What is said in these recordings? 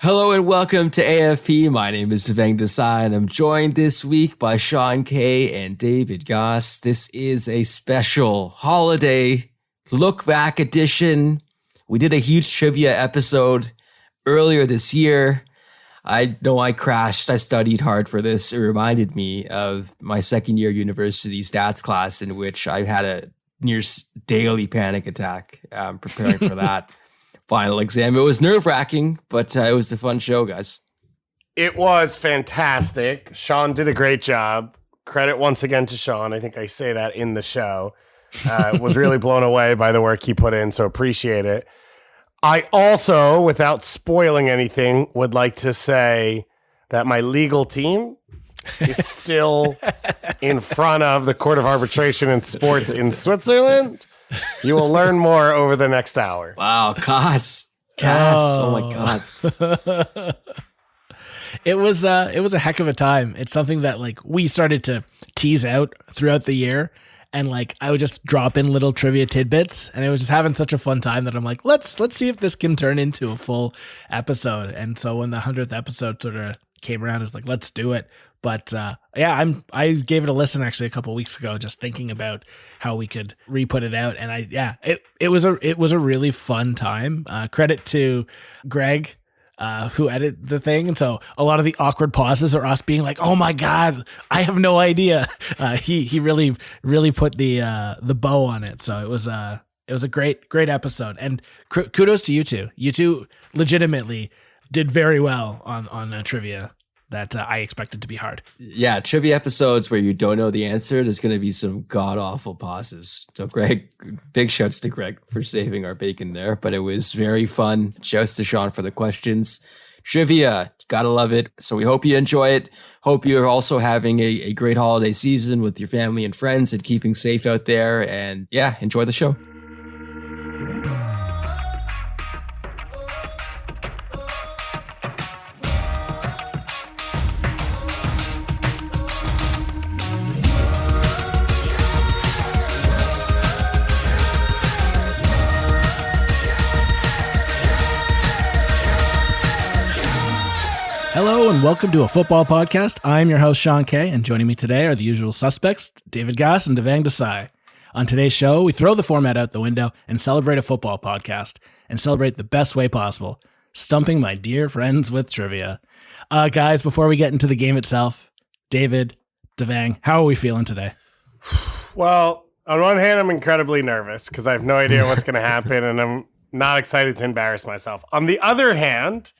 Hello and welcome to AFP. My name is Devang Desai and I'm joined this week by Sean Kay and David Goss. This is a special holiday look back edition. We did a huge trivia episode earlier this year. I know I crashed. I studied hard for this. It reminded me of my second year university stats class in which I had a near daily panic attack preparing for that final exam. It was nerve-wracking, but it was a fun show, guys. It was fantastic. Sean did a great job. Credit once again to Sean. I think I say that in the show. Was really blown away by the work he put in, so appreciate it. I also, without spoiling anything, would like to say that my legal team is still in front of the Court of Arbitration in Sports in Switzerland. You will learn more over the next hour. Wow, Cass. Oh my God. It was a heck of a time. It's something that we started to tease out throughout the year, and I would just drop in little trivia tidbits, and I was just having such a fun time that I'm like, let's see if this can turn into a full episode. And so when the 100th episode sort of came around, it's like, let's do it. But I gave it a listen actually a couple of weeks ago, just thinking about how we could re-put it out, and it was a really fun time. Credit to Greg, who edited the thing, and so a lot of the awkward pauses are us being like, "Oh my God, I have no idea." He really put the bow on it, so it was a great episode, and kudos to you two. You two legitimately did very well on trivia that I expected to be hard. Yeah, trivia episodes where you don't know the answer, there's going to be some god-awful pauses. So Greg, big shouts to Greg for saving our bacon there, but it was very fun. Shouts to Sean for the questions. Trivia, gotta love it. So we hope you enjoy it. Hope you're also having a great holiday season with your family and friends and keeping safe out there. And yeah, enjoy the show. Hello and welcome to a football podcast. I'm your host, Sean Kay, and joining me today are the usual suspects, David Goss and Devang Desai. On today's show, we throw the format out the window and celebrate a football podcast, and celebrate the best way possible, stumping my dear friends with trivia. Guys, before we get into the game itself, David, Devang, how are we feeling today? Well, on one hand, I'm incredibly nervous because I have no idea what's going to happen, and I'm not excited to embarrass myself. On the other hand,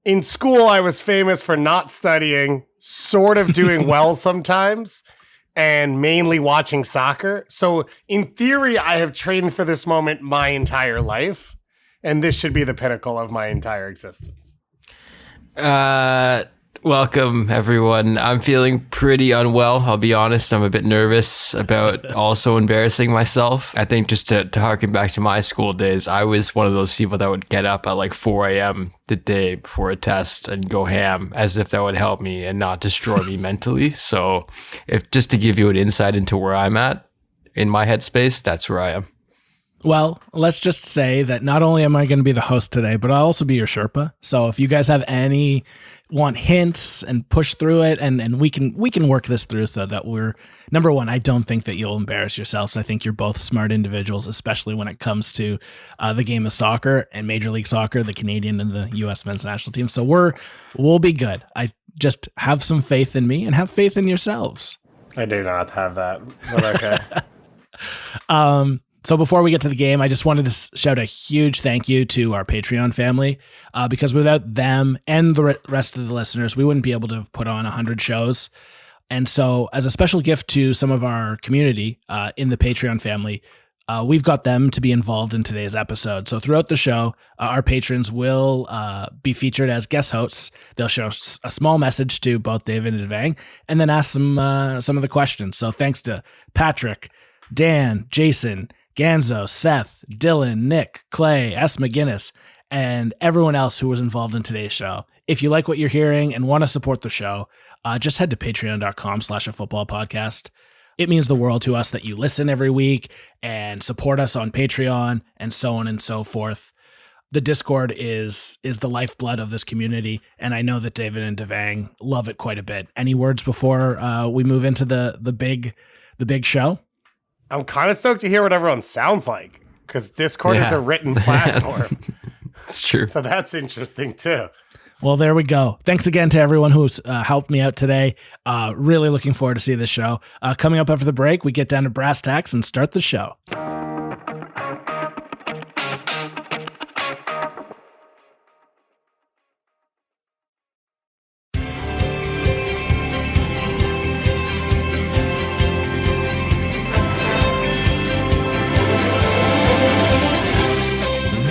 in school, I was famous for not studying, sort of doing well sometimes, and mainly watching soccer. So in theory, I have trained for this moment my entire life, and this should be the pinnacle of my entire existence. Welcome, everyone. I'm feeling pretty unwell. I'll be honest. I'm a bit nervous about also embarrassing myself. I think just to harken back to my school days, I was one of those people that would get up at 4 a.m. the day before a test and go ham as if that would help me and not destroy me mentally. So if just to give you an insight into where I'm at in my headspace, that's where I am. Well, let's just say that not only am I going to be the host today, but I'll also be your Sherpa. So if you guys have want hints and push through it, and we can work this through so that we're, number one, I don't think that you'll embarrass yourselves. I think you're both smart individuals, especially when it comes to the game of soccer and Major League Soccer, the Canadian and the U.S. men's national team. So we'll be good. I just have some faith in me and have faith in yourselves. I do not have that, but okay. So before we get to the game, I just wanted to shout a huge thank you to our Patreon family, because without them and the rest of the listeners, we wouldn't be able to put on 100 shows. And so as a special gift to some of our community in the Patreon family, we've got them to be involved in today's episode. So throughout the show, our patrons will be featured as guest hosts. They'll show a small message to both David and Devang, and then ask some of the questions. So thanks to Patrick, Dan, Jason, Ganzo, Seth, Dylan, Nick, Clay, S. McGinnis, and everyone else who was involved in today's show. If you like what you're hearing and want to support the show, just head to patreon.com/afootballpodcast. It means the world to us that you listen every week and support us on Patreon and so on and so forth. the Discord is the lifeblood of this community, and I know that David and Devang love it quite a bit. Any words before we move into the big show? I'm kind of stoked to hear what everyone sounds like, because Discord is a written platform. It's true. So that's interesting too. Well, there we go. Thanks again to everyone who's helped me out today. Really looking forward to see this show. Coming up after the break, we get down to brass tacks and start the show.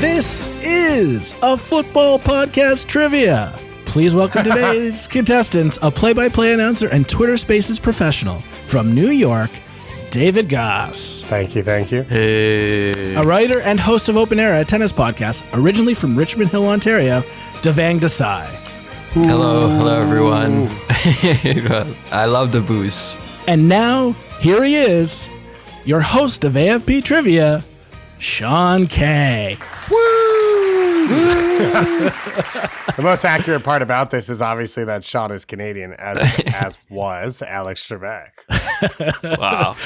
This is a football podcast trivia. Please welcome today's contestants, a play-by-play announcer and Twitter Spaces professional from New York, David Goss. Thank you. Hey. A writer and host of Open Era, a tennis podcast, originally from Richmond Hill, Ontario, Devang Desai. Hello everyone. I love the booze. And now, here he is, your host of AFP Trivia, Sean K. The most accurate part about this is obviously that Sean is Canadian, as was Alex Trebek. Wow.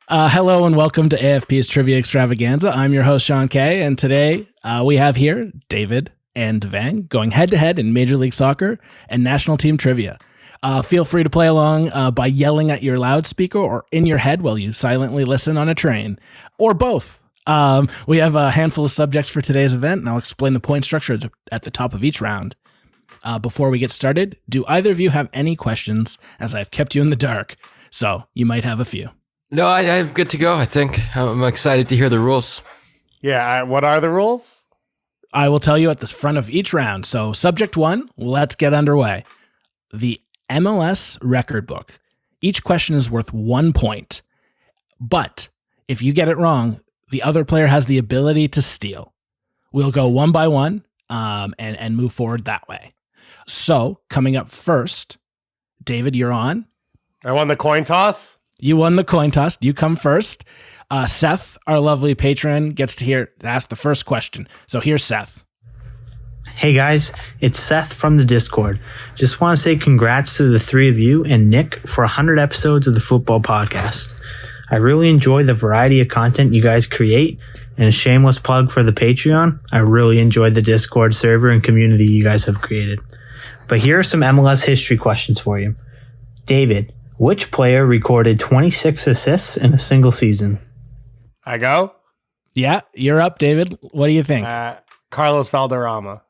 Hello and welcome to AFP's Trivia Extravaganza. I'm your host, Sean K. And today we have here David and Devang going head-to-head in Major League Soccer and national team trivia. Feel free to play along by yelling at your loudspeaker or in your head while you silently listen on a train, or both. We have a handful of subjects for today's event, and I'll explain the point structure at the top of each round. Before we get started, do either of you have any questions, as I've kept you in the dark? So you might have a few. No, I'm good to go, I think. I'm excited to hear the rules. Yeah, what are the rules? I will tell you at the front of each round. So subject 1, let's get underway. The MLS record book. Each question is worth 1 point. But if you get it wrong, the other player has the ability to steal. We'll go one by one and move forward that way. So coming up first, David, you're on. I won the coin toss. You won the coin toss. You come first. Seth, our lovely patron, gets to ask the first question. So here's Seth. Hey guys, it's Seth from the Discord. Just want to say congrats to the three of you and Nick for 100 episodes of the football podcast. I really enjoy the variety of content you guys create, and a shameless plug for the Patreon. I really enjoyed the Discord server and community you guys have created. But here are some MLS history questions for you. David, which player recorded 26 assists in a single season? I go? Yeah, you're up, David. What do you think? Carlos Valderrama.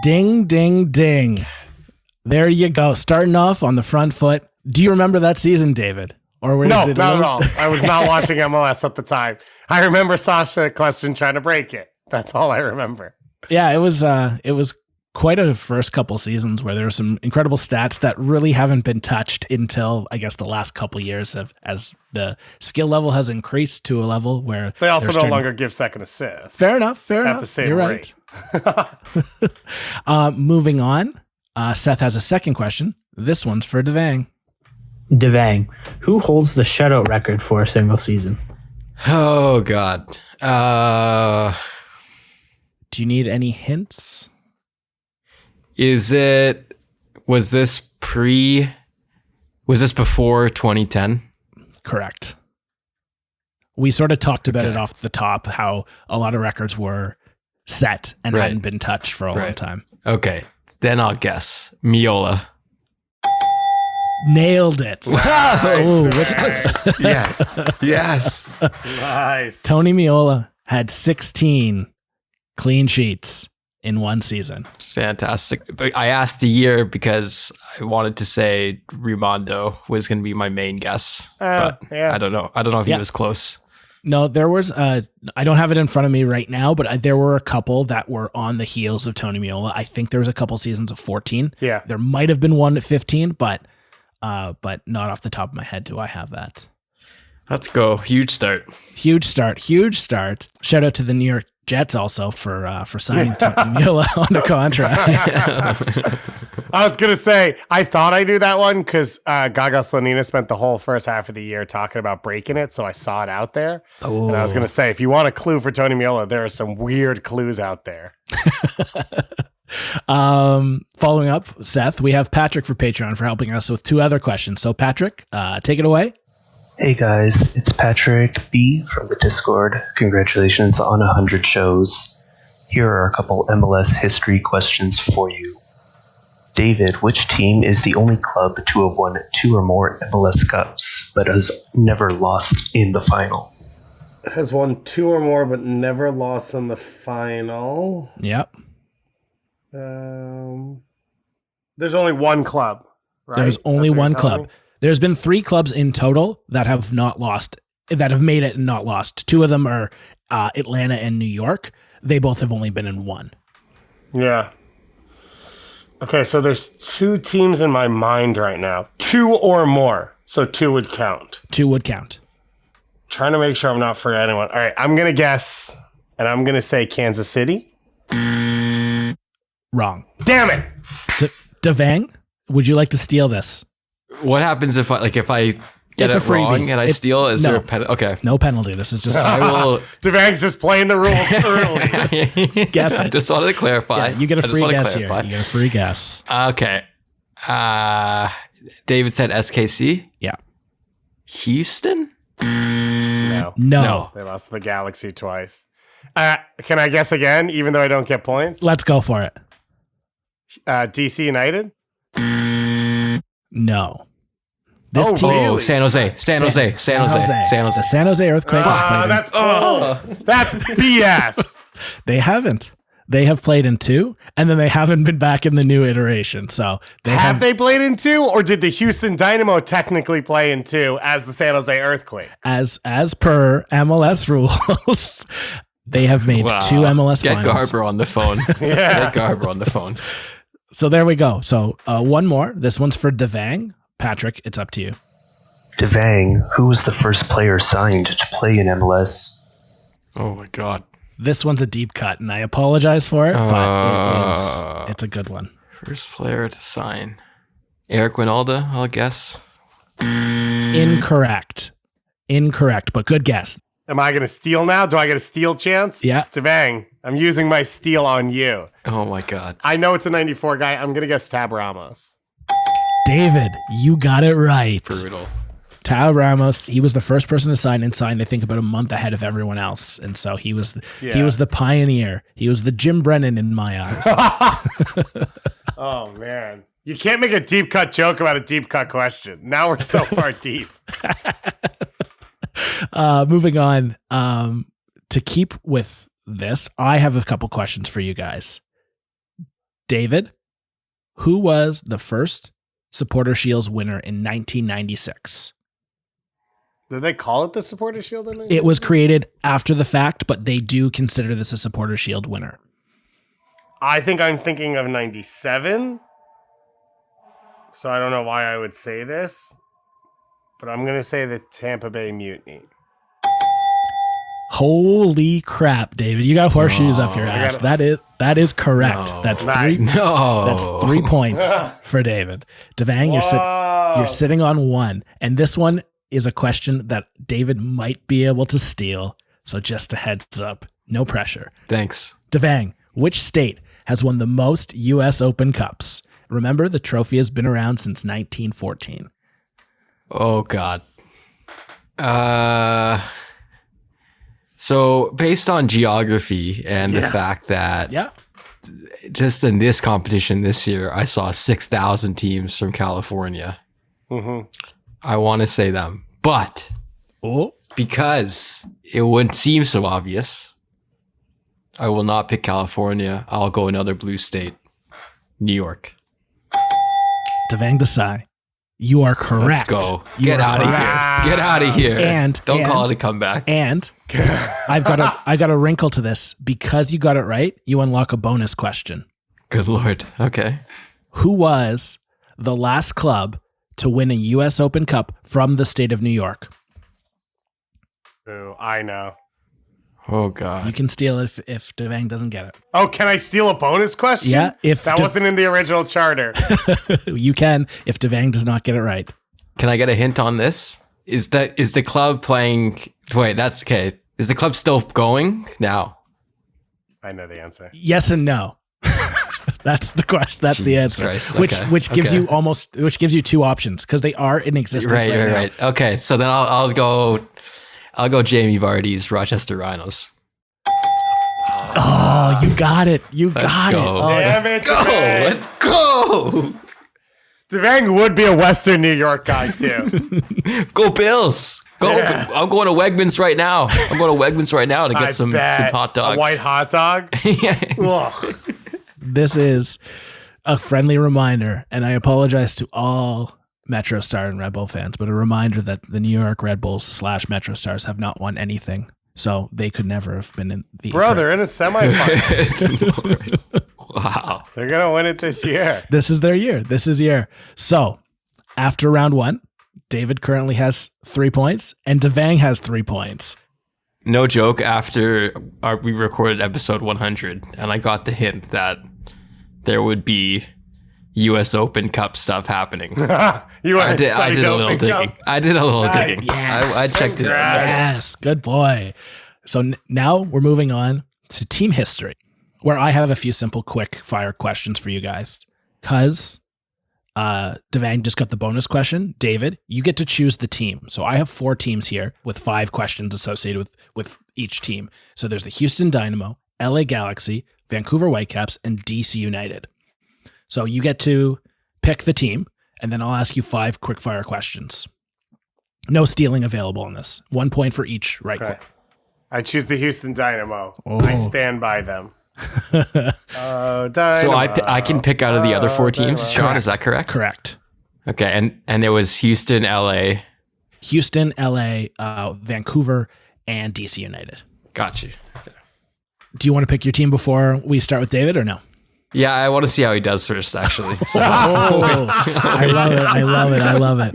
Ding, ding, ding. Yes. There you go. Starting off on the front foot. Do you remember that season, David? Or no, not at all. I was not watching MLS at the time. I remember Sasha Kleston trying to break it. That's all I remember. Yeah, it was quite a first couple seasons where there were some incredible stats that really haven't been touched until, I guess, the last couple years as the skill level has increased to a level where they also no longer give second assists. Fair enough. At the same rate. Right. Moving on, Seth has a second question. This one's for Devang. Devang, who holds the shutout record for a single season? Oh, God. Do you need any hints? Was this before 2010? Correct. We sort of talked about it off the top, how a lot of records were set and hadn't been touched for a long time. Okay, then I'll guess. Miola. Nailed it. Nice. Yes. Nice. Tony Miola had 16 clean sheets in one season. Fantastic. But I asked the year because I wanted to say Rimondo was going to be my main guess. But I don't know. I don't know if he was close. No, there was, I don't have it in front of me right now, but there were a couple that were on the heels of Tony Miola. I think there was a couple seasons of 14. Yeah. There might have been one at 15, but not off the top of my head do I have that. Let's go. Huge start. Shout out to the New York Jets also for signing Tony Miola on a contract. I was gonna say I thought I knew that one because Gaga Slonina spent the whole first half of the year talking about breaking it, so I saw it out there. Oh. And I was gonna say, if you want a clue for Tony Meola, there are some weird clues out there. Following up, Seth, we have Patrick for Patreon for helping us with 2 other questions. So Patrick, take it away. Hey guys, it's Patrick B from the Discord. Congratulations on 100 shows. Here are a couple MLS history questions for you. David, which team is the only club to have won 2 or more MLS Cups, but has never lost in the final? Has won 2 or more, but never lost in the final. Yep. There's only one club, right? There's only one club. There's been 3 clubs in total that have not lost, that have made it and not lost. 2 of them are Atlanta and New York. They both have only been in 1. Yeah. Okay, so there's 2 teams in my mind right now. 2 or more. So 2 would count. 2 would count. Trying to make sure I'm not forgetting one. All right, I'm going to guess, and I'm going to say Kansas City. Wrong. Damn it! Devang, would you like to steal this? What happens if I get It's a it freebie. wrong and I steal? Is no. there a penalty? Okay. No penalty. This is just I will Devang's just playing the rules early. guess it. Just wanted to clarify. Yeah, you get a I just free wanted to guess here. clarify. You get a free guess. Okay. David said SKC. Yeah. Houston? No. They lost to the Galaxy twice. Can I guess again, even though I don't get points? Let's go for it. DC United? No. This team. really? Oh, San Jose. San Jose. The San Jose Earthquake. That's BS. They haven't. They have played in 2, and then they haven't been back in the new iteration. So Have they played in 2, or did the Houston Dynamo technically play in 2 as the San Jose Earthquake? as per MLS rules, they have made 2 MLS Get finals. Garber on the phone. Yeah. Get Garber on the phone. So there we go. So one more. This one's for Devang. Patrick, it's up to you. Devang, who was the first player signed to play in MLS? Oh my God. This one's a deep cut, and I apologize for it, but it's a good one. First player to sign. Eric Winalda, I'll guess. Incorrect, but good guess. Am I going to steal now? Do I get a steal chance? Yeah. Devang, I'm using my steal on you. Oh my God. I know it's a 94 guy. I'm going to guess Tab Ramos. David, you got it right. Brutal. Tao Ramos, he was the first person to sign and signed, I think, about a month ahead of everyone else. And so he was the pioneer. He was the Jim Brennan in my eyes. Oh, man. You can't make a deep cut joke about a deep cut question. Now we're so far deep. Moving on, to keep with this, I have a couple questions for you guys. David, who was the first Supporter Shields winner in 1996? Did they call it the Supporter Shield? It was created after the fact, but they do consider this a Supporter Shield winner. I think I'm thinking of 97. So I don't know why I would say this, but I'm going to say the Tampa Bay Mutiny. Holy crap, David. You got horseshoes up your ass. That is correct. No. That's Nice. three. No. That's 3 points for David. Devang, you're sitting on 1. And this one is a question that David might be able to steal. So just a heads up. No pressure. Thanks. Devang, which state has won the most U.S. Open Cups? Remember, the trophy has been around since 1914. Oh God. So based on geography and the fact that Yeah. just in this competition this year, I saw 6,000 teams from California. Mm-hmm. I want to say them, but because it wouldn't seem so obvious, I will not pick California. I'll go another blue state, New York. Devang Desai, you are correct. Let's go. You Get are out of correct. here. Get out of here. And don't call it a comeback. And I got a wrinkle to this. Because you got it right, you unlock a bonus question. Good Lord. Okay. Who was the last club to win a U.S. Open Cup from the state of New York? Ooh, I know. Oh You God. can steal it if Devang doesn't get it. Oh, can I steal a bonus question? Yeah, if that wasn't in the original charter. You can if Devang does not get it right. Can I get a hint on this? Is the club playing? Wait, that's okay. Is the club still going now? I know the answer. Yes and no. That's the question. That's the Jesus answer. Christ, Which gives okay. which gives you two options because they are in existence right, now. Right. Okay, so then I'll go Jamie Vardy's Rochester Rhinos. Oh, you got it. You got it. go. Oh, Damn it, Go! Devang. Let's go! Devang would be a Western New York guy too. Go Bills! Go! Yeah. I'm going to Wegmans right now. To get some hot dogs. A white hot dog. Yeah. Ugh. This is a friendly reminder, and I apologize to all Metro Star and Red Bull fans, but a reminder that the New York Red Bulls / Metro Stars have not won anything, so they could never have been in the Bro, they're in a semifinal. Wow. They're gonna win it this year. This is their year. This is year. So after round one, David currently has 3 points, and Devang has 3 points. No joke, after we recorded episode 100, and I got the hint that there would be US Open Cup stuff happening. You I did a little digging. Nice. Yes. I checked it out. Congrats. Yes, good boy. So now we're moving on to team history, where I have a few simple, quick fire questions for you guys. Because Devang just got the bonus question. David, you get to choose the team. So I have 4 teams here with 5 questions associated with each team. So there's the Houston Dynamo, LA Galaxy, Vancouver Whitecaps, and DC United. So you get to pick the team, and then I'll ask you 5 quick fire questions. No stealing available on this. 1 point for each right. Okay. I choose the Houston Dynamo. Oh. I stand by them. Dynamo. So I can pick out of the other 4 teams. Dynamo. Sean, is that correct? Correct. Okay, and it was Houston, LA. Houston, LA, Vancouver, and DC United. Got you. Do you want to pick your team before we start with David or no? Yeah, I want to see how he does first, actually. So, I love it. I love it. I love it.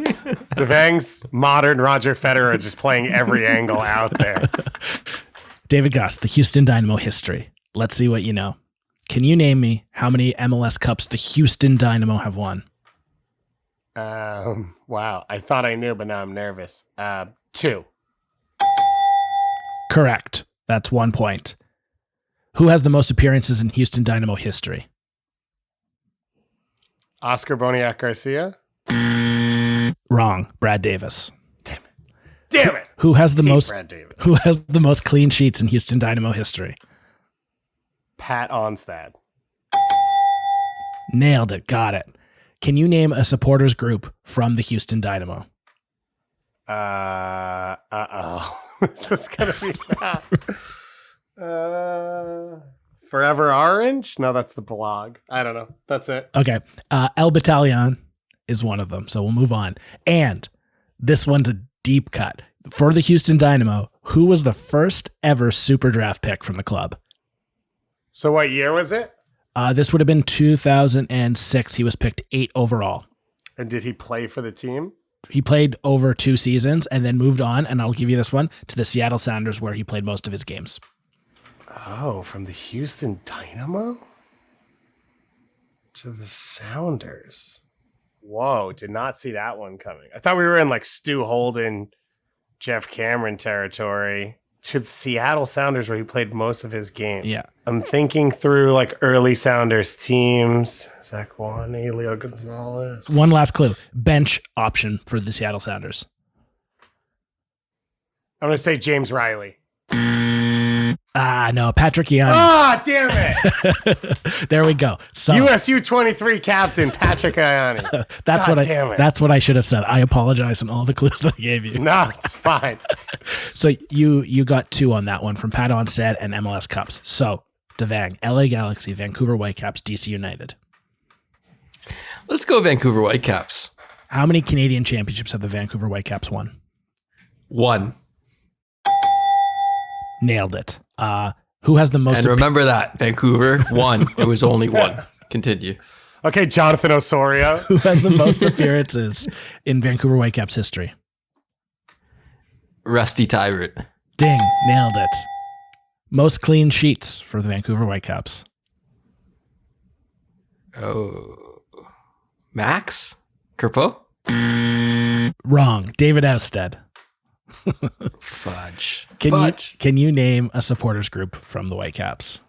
Devang's modern Roger Federer just playing every angle out there. David Goss, the Houston Dynamo history. Let's see what you know. Can you name me how many MLS Cups the Houston Dynamo have won? Wow. I thought I knew, but now I'm nervous. 2. Correct. That's 1 point. Who has the most appearances in Houston Dynamo history? Oscar Boniek Garcia. Wrong. Brad Davis. Damn it. Who has the most Brad Davis. Who has the most clean sheets in Houston Dynamo history? Pat Onstad. Nailed it. Got it. Can you name a supporters group from the Houston Dynamo? This is gonna be bad. Forever Orange? No, that's the blog. I don't know. That's it. Okay. El Battalion is one of them. So we'll move on. And this one's a deep cut. For the Houston Dynamo, who was the first ever super draft pick from the club? So what year was it? This would have been 2006. He was picked 8 overall. And did he play for the team? He played over 2 seasons and then moved on, and I'll give you this one, to the Seattle Sounders, where he played most of his games. Oh, from the Houston Dynamo to the Sounders. Whoa, did not see that one coming. I thought we were in like Stu Holden, Jeff Cameron territory, to the Seattle Sounders where he played most of his game. Yeah. I'm thinking through like early Sounders teams. Zach Waney, Leo Gonzalez. One last clue. Bench option for the Seattle Sounders. I'm going to say James Riley. No, Patrick Iani. Ah, damn it. There we go. So USU 23 captain, Patrick Iani. Damn it. That's what I should have said. I apologize on all the clues that I gave you. No, it's fine. So you got 2 on that one from Pat Onstad and MLS Cups. So Devang, LA Galaxy, Vancouver Whitecaps, DC United. let's go Vancouver Whitecaps. How many Canadian championships have the Vancouver Whitecaps won? 1. Nailed it. Who has the most? And remember that, Vancouver, 1. It was only 1. Continue. Okay, Jonathan Osorio. Who has the most appearances in Vancouver Whitecaps history? Rusty Tybert. Ding, nailed it. Most clean sheets for the Vancouver Whitecaps. Oh, Max Kerpo? Wrong. David Ousted. Fudge. Can you name a supporters group from the Whitecaps?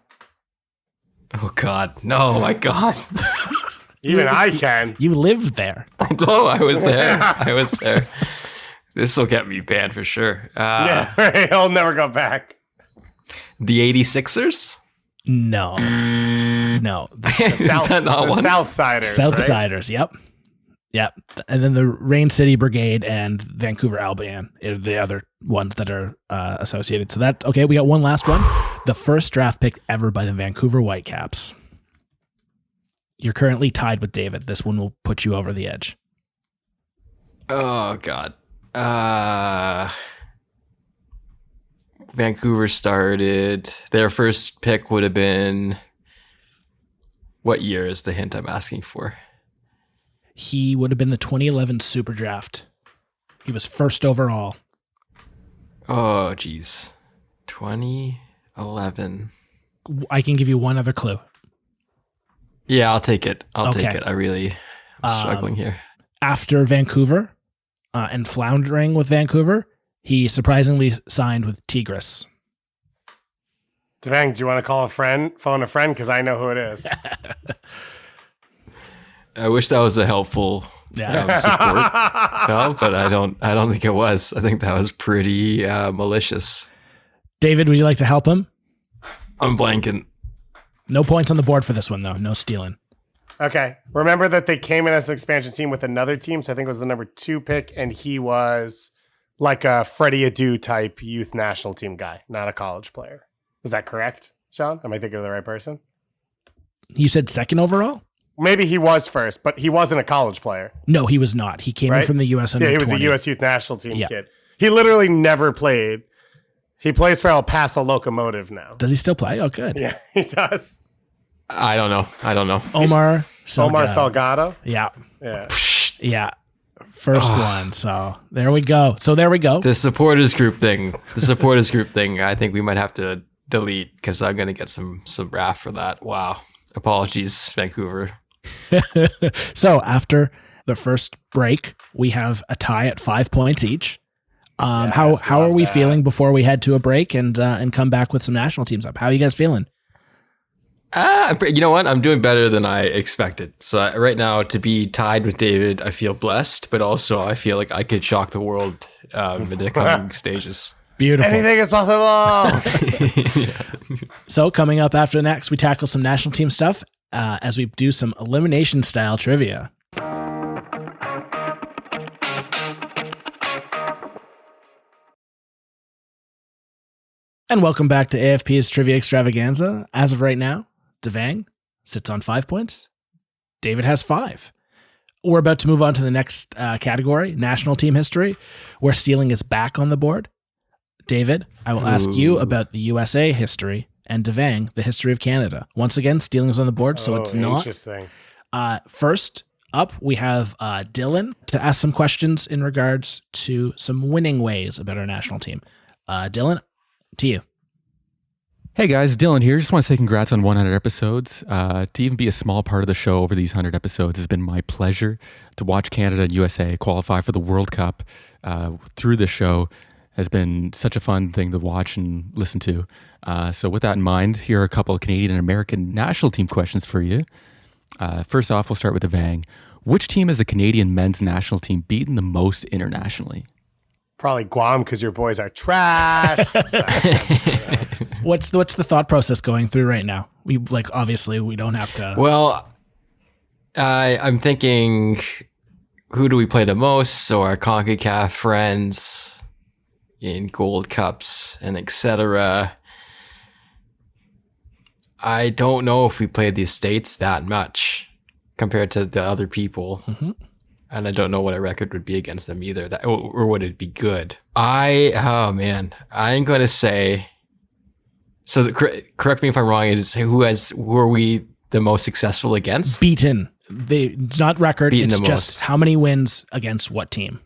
Oh God, no! My God. Even I can. You lived there. I know. I was there. This will get me banned for sure. Yeah, right. I'll never go back. The 86ers? No. Is that not one? Southsiders. Southsiders. Right? Yep. And then the Rain City Brigade and Vancouver Albion are the other ones that are associated. So we got one last one. The first draft pick ever by the Vancouver Whitecaps. You're currently tied with David. This one will put you over the edge. Oh God. Vancouver started. Their first pick would have been. What year is the hint I'm asking for? He would have been the 2011 Super Draft. He was first overall. Oh, geez. 2011. I can give you one other clue. Yeah, I'll take it. I'll take Okay. it. I'm struggling here. After Vancouver and floundering with Vancouver, he surprisingly signed with Tigres. Devang, do you want to phone a friend? Because I know who it is. I wish that was a helpful support, no, but I don't think it was. I think that was pretty malicious. David, would you like to help him? I'm blanking. No points on the board for this one, though. No stealing. Okay. Remember that they came in as an expansion team with another team. So I think it was the number 2 pick. And he was like a Freddie Adu type youth national team guy, not a college player. Is that correct, Sean? Am I thinking of the right person? You said second overall? Maybe he was first, but he wasn't a college player. No, he was not. He came in from the U.S. under 20. Yeah, he was a U.S. youth national team kid. He literally never played. He plays for El Paso Locomotive now. Does he still play? Oh, good. Yeah, he does. I don't know. Omar Salgado. Yeah. Yeah. Yeah. First one. So there we go. The supporters group thing. I think we might have to delete because I'm going to get some wrath for that. Wow. Apologies, Vancouver. So after the first break, we have a tie at 5 points each. How are we feeling before we head to a break and come back with some national teams up? How are you guys feeling? You know what? I'm doing better than I expected. So right now, to be tied with David, I feel blessed, but also I feel like I could shock the world in the coming stages. Beautiful. Anything is possible. So coming up after next, we tackle some national team stuff as we do some elimination style trivia. And welcome back to AFP's Trivia Extravaganza. As of right now, Devang sits on 5 points. David has 5. We're about to move on to the next category, national team history, where stealing is back on the board. David, I will ask you about the USA history, and Devang, the history of Canada. Once again, stealing is on the board, so it's not. Interesting. First up, we have Dylan to ask some questions in regards to some winning ways about our national team. Dylan, to you. Hey guys, Dylan here. Just want to say congrats on 100 episodes. To even be a small part of the show over these 100 episodes has been my pleasure. To watch Canada and USA qualify for the World Cup through this show has been such a fun thing to watch and listen to. So with that in mind, here are a couple of Canadian and American national team questions for you. First off, we'll start with Devang. Which team has the Canadian men's national team beaten the most internationally? Probably Guam because your boys are trash. What's the thought process going through right now? We obviously we don't have to. Well, I'm thinking, who do we play the most? So our CONCACAF friends in Gold Cups and etc. I don't know if we played the States that much compared to the other people. Mm-hmm. And I don't know what a record would be against them either. Or would it be good? I'm going to say, so correct me if I'm wrong, who are we the most successful against? Beaten. It's not record, Beaten it's the just most. How many wins against what team?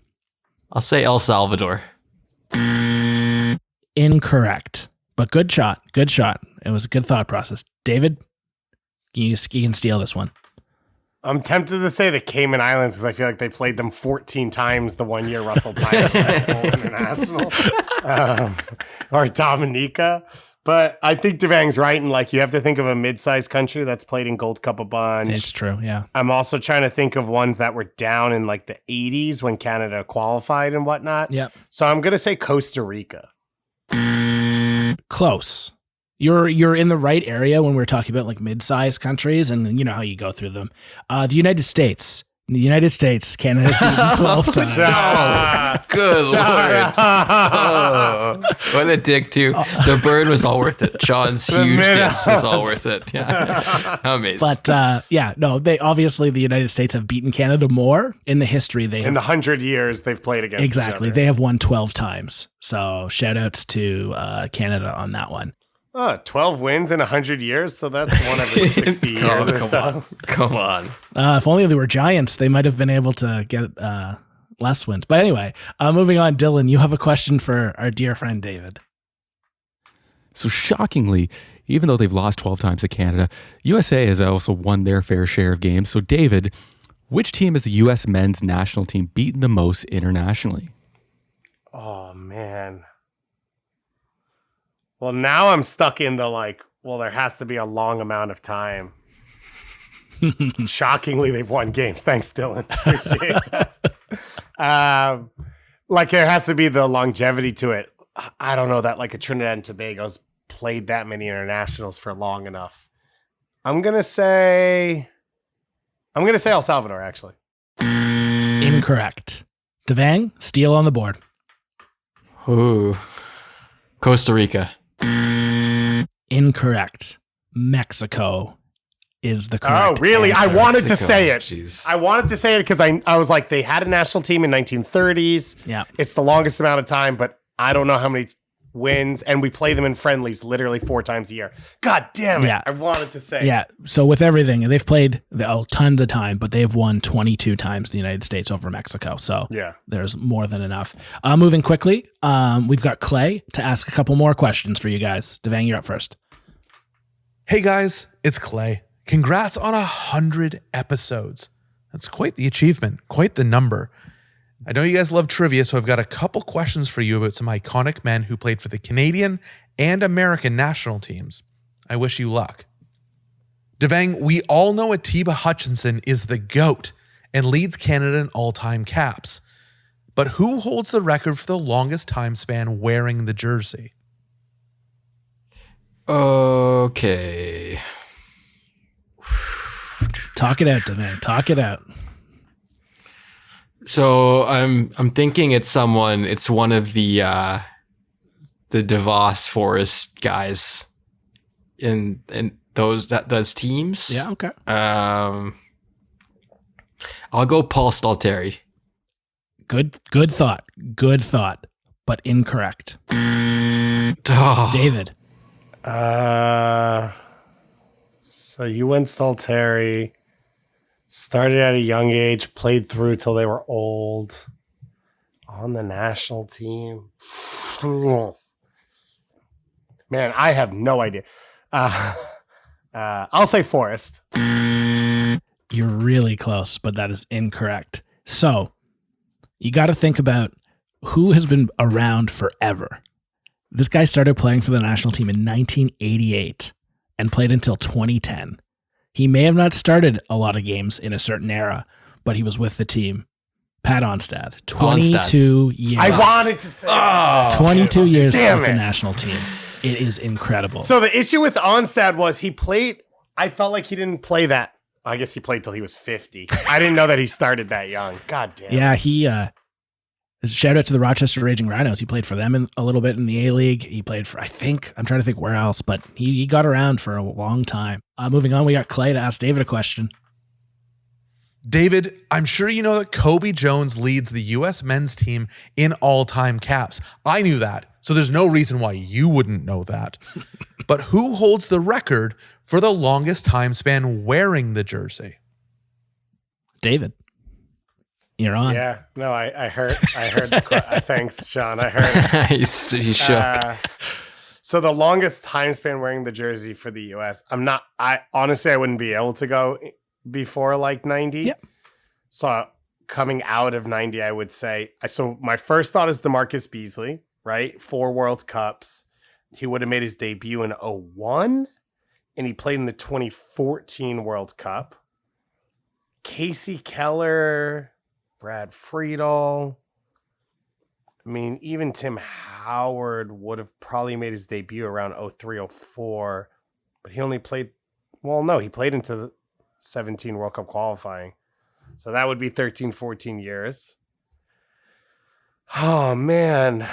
I'll say El Salvador. Incorrect. But good shot. Good shot. It was a good thought process. David, you can steal this one. I'm tempted to say the Cayman Islands because I feel like they played them 14 times the one year Russell Tyler was full international. Or Dominica. But I think Devang's right. And like, you have to think of a mid-sized country that's played in Gold Cup a bunch. It's true, yeah. I'm also trying to think of ones that were down in like the 80s when Canada qualified and whatnot. Yep. So I'm going to say Costa Rica. Close. You're in the right area when we're talking about like mid-sized countries, and you know how you go through them. The United States. In the United States, Canada has beaten 12 times. Good Lord. Oh, what a dick, too. The burn was all worth it. Sean's huge diss was all worth it. Yeah. Amazing. But they obviously the United States have beaten Canada more in the history. In the 100 years they've played against exactly. each other. They have won 12 times. So shout outs to Canada on that one. 12 wins in 100 years, so that's one every 60 years or so. Come on. If only they were Giants, they might have been able to get less wins. But anyway, moving on, Dylan, you have a question for our dear friend David. So shockingly, even though they've lost 12 times to Canada, USA has also won their fair share of games. So David, which team has the U.S. men's national team beaten the most internationally? Oh, man. Well, now I'm stuck into like, well, there has to be a long amount of time. Shockingly, they've won games. Thanks, Dylan. Appreciate that. Like there has to be the longevity to it. I don't know that like a Trinidad and Tobago's played that many internationals for long enough. I'm gonna say El Salvador, actually. Incorrect. Devang, steal on the board. Ooh. Costa Rica. Incorrect. Mexico is the correct Oh, really? answer. I wanted to Mexico. say it. Jeez. I wanted to say it because I was like, they had a national team in 1930s. Yeah. It's the longest amount of time, but I don't know how many wins, and we play them in friendlies literally 4 times a year. God damn it. Yeah. I wanted to say Yeah. So with everything, they've played tons of time, but they've won 22 times the United States over Mexico. So Yeah. there's more than enough. Moving quickly, we've got Clay to ask a couple more questions for you guys. Devang, you're up first. Hey guys, it's Clay. Congrats on 100 episodes. That's quite the achievement, quite the number. I know you guys love trivia, so I've got a couple questions for you about some iconic men who played for the Canadian and American national teams. I wish you luck. Devang, we all know Atiba Hutchinson is the GOAT and leads Canada in all-time caps. But who holds the record for the longest time span wearing the jersey? Okay. Talk it out, Devang. Talk it out. So I'm thinking it's one of the DeVos Forest guys in those that does teams. Yeah, okay. I'll go Paul Stalteri. Good thought. Good thought, but incorrect. Oh, David. So you went Stalteri, started at a young age, played through till they were old, on the national team. Man, I have no idea. I'll say Forrest. You're really close, but that is incorrect. So you got to think about who has been around forever. This guy started playing for the national team in 1988 and played until 2010. He may have not started a lot of games in a certain era, but he was with the team. Pat Onstad, 22 years. I wanted to say 22 years Damn with the it. national team. It is incredible. So the issue with Onstad was he played, I felt like he didn't play that. I guess he played till he was 50. I didn't know that he started that young. God damn. Yeah, he shout out to the Rochester Raging Rhinos. He played for them a little bit in the A-League. He played for, I'm trying to think where else, but he got around for a long time. Moving on, we got Clay to ask David a question. David, I'm sure you know that Kobe Jones leads the U.S. men's team in all-time caps. I knew that, so there's no reason why you wouldn't know that. But who holds the record for the longest time span wearing the jersey? David, you're on. Yeah, no, I heard. Thanks, Sean. I heard. He's shook. So So the longest time span wearing the jersey for the US, I honestly wouldn't be able to go before like 90. Yep. So coming out of 90, I would say, so my first thought is DeMarcus Beasley, right? 4 World Cups. He would have made his debut in 01, and he played in the 2014 World Cup. Casey Keller, Brad Friedel. I mean, even Tim Howard would have probably made his debut around 03, 04, but he only played, he played into the 17 World Cup qualifying. So that would be 13, 14 years. Oh, man.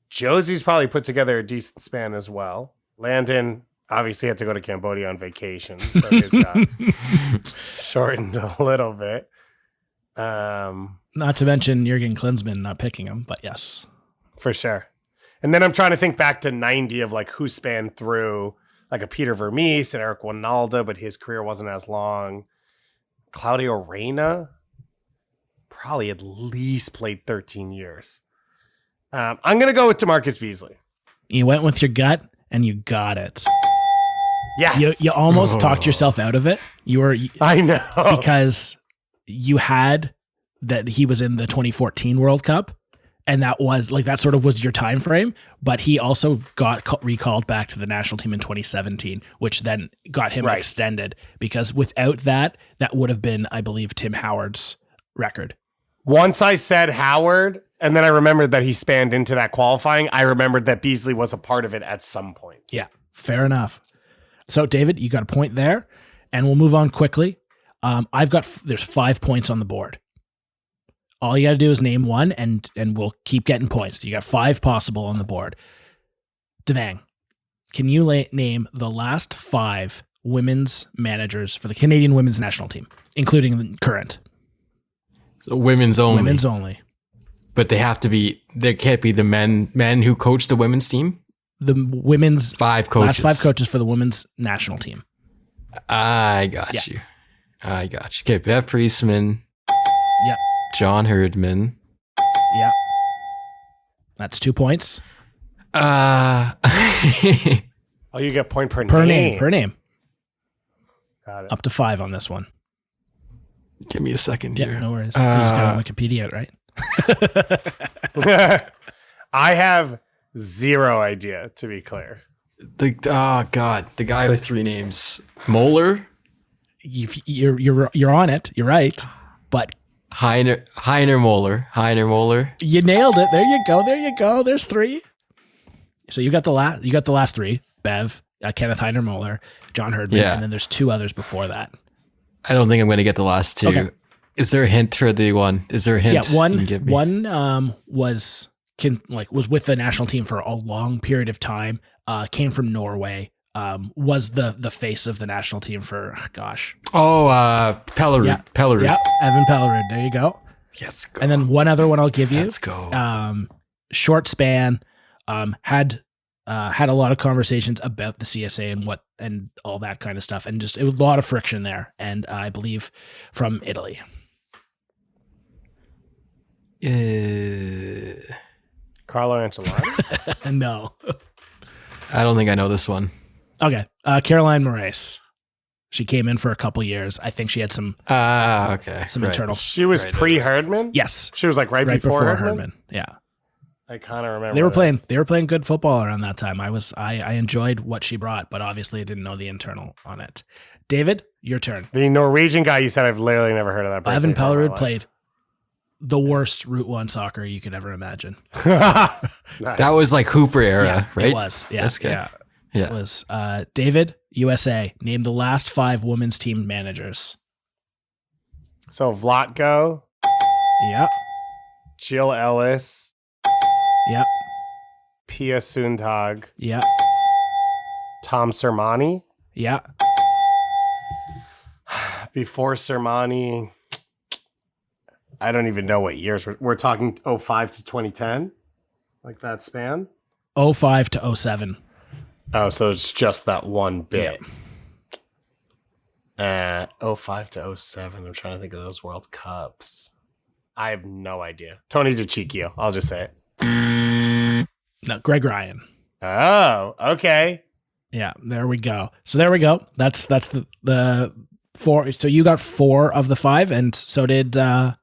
Josie's probably put together a decent span as well. Landon obviously had to go to Cambodia on vacation, so his got shortened a little bit. Not to mention Jurgen Klinsmann not picking him, but yes. For sure. And then I'm trying to think back to 90 of like who spanned through like a Peter Vermees and Eric Winalda, but his career wasn't as long. Claudio Reyna probably at least played 13 years. I'm going to go with DeMarcus Beasley. You went with your gut and you got it. Yes. You almost talked yourself out of it. I know. Because you had that he was in the 2014 World Cup, and that sort of was your time frame, but he also got recalled back to the national team in 2017, which then got him extended, because without that would have been, I believe, Tim Howard's record. Once I said Howard, and then I remembered that he spanned into that qualifying, I remembered that Beasley was a part of it at some point. Yeah, fair enough. So, David, you got a point there, and we'll move on quickly. There's 5 points on the board. All you got to do is name one, and we'll keep getting points. You got 5 possible on the board. Devang, can you name the last 5 women's managers for the Canadian women's national team, including the current? So women's only. Women's only. But there can't be the men who coach the women's team? The women's 5 coaches. Last 5 coaches for the women's national team. I got you. Okay, Bev Priestman. Yeah. John Herdman. Yeah. That's 2 points. Oh, you get point per name. Per name. Got it. Up to 5 on this one. Give me a second here. Yeah, no worries. You just got Wikipedia, right? I have 0 idea, to be clear. The guy with 3 names. Moeller? You're on it. You're right. But Heiner Moeller. You nailed it. There you go. There's 3. So you got the last 3. Bev, Kenneth Heiner Moeller, John Herdman, and then there's 2 others before that. I don't think I'm going to get the last 2. Okay. Is there a hint for the one? Is there a hint? Yeah, one was with the national team for a long period of time. Came from Norway. Was the face of the national team for Pellerud. Yeah. Pellerud. Yeah, Evan Pellerud. There you go. Yes. Go. And then one other one I'll give you. Let's go. Short span. Had a lot of conversations about the CSA and all that kind of stuff, and just it was a lot of friction there. And I believe from Italy. Carlo Ancelotti? No. I don't think I know this one. Okay. Caroline Moraes. She came in for a couple years. I think she had some internal. She was pre-Herdman? Yes. She was like right before Herdman? Yeah. I kind of remember. They were playing good football around that time. I enjoyed what she brought, but obviously I didn't know the internal on it. David, your turn. The Norwegian guy you said, I've literally never heard of that person. Evan Pellerud played the worst Route 1 soccer you could ever imagine. Nice. That was like Hooper era, right? It was. Yeah. That's good. Yeah. Yeah. It was. David, USA, name the last 5 women's team managers. So Vlatko. Yeah. Jill Ellis. Yeah. Pia Sundhag. Yeah. Tom Sermani. Yeah. Before Sermani, I don't even know what years. We're talking 05 to 2010? Like that span? 05 to 07. Oh, so it's just that one bit. Yeah. 05 to 07. I'm trying to think of those World Cups. I have no idea. Tony DiCicchio. I'll just say it. No, Greg Ryan. Oh, okay. Yeah, there we go. So there we go. That's the 4. So you got 4 of the 5, and so did Devang.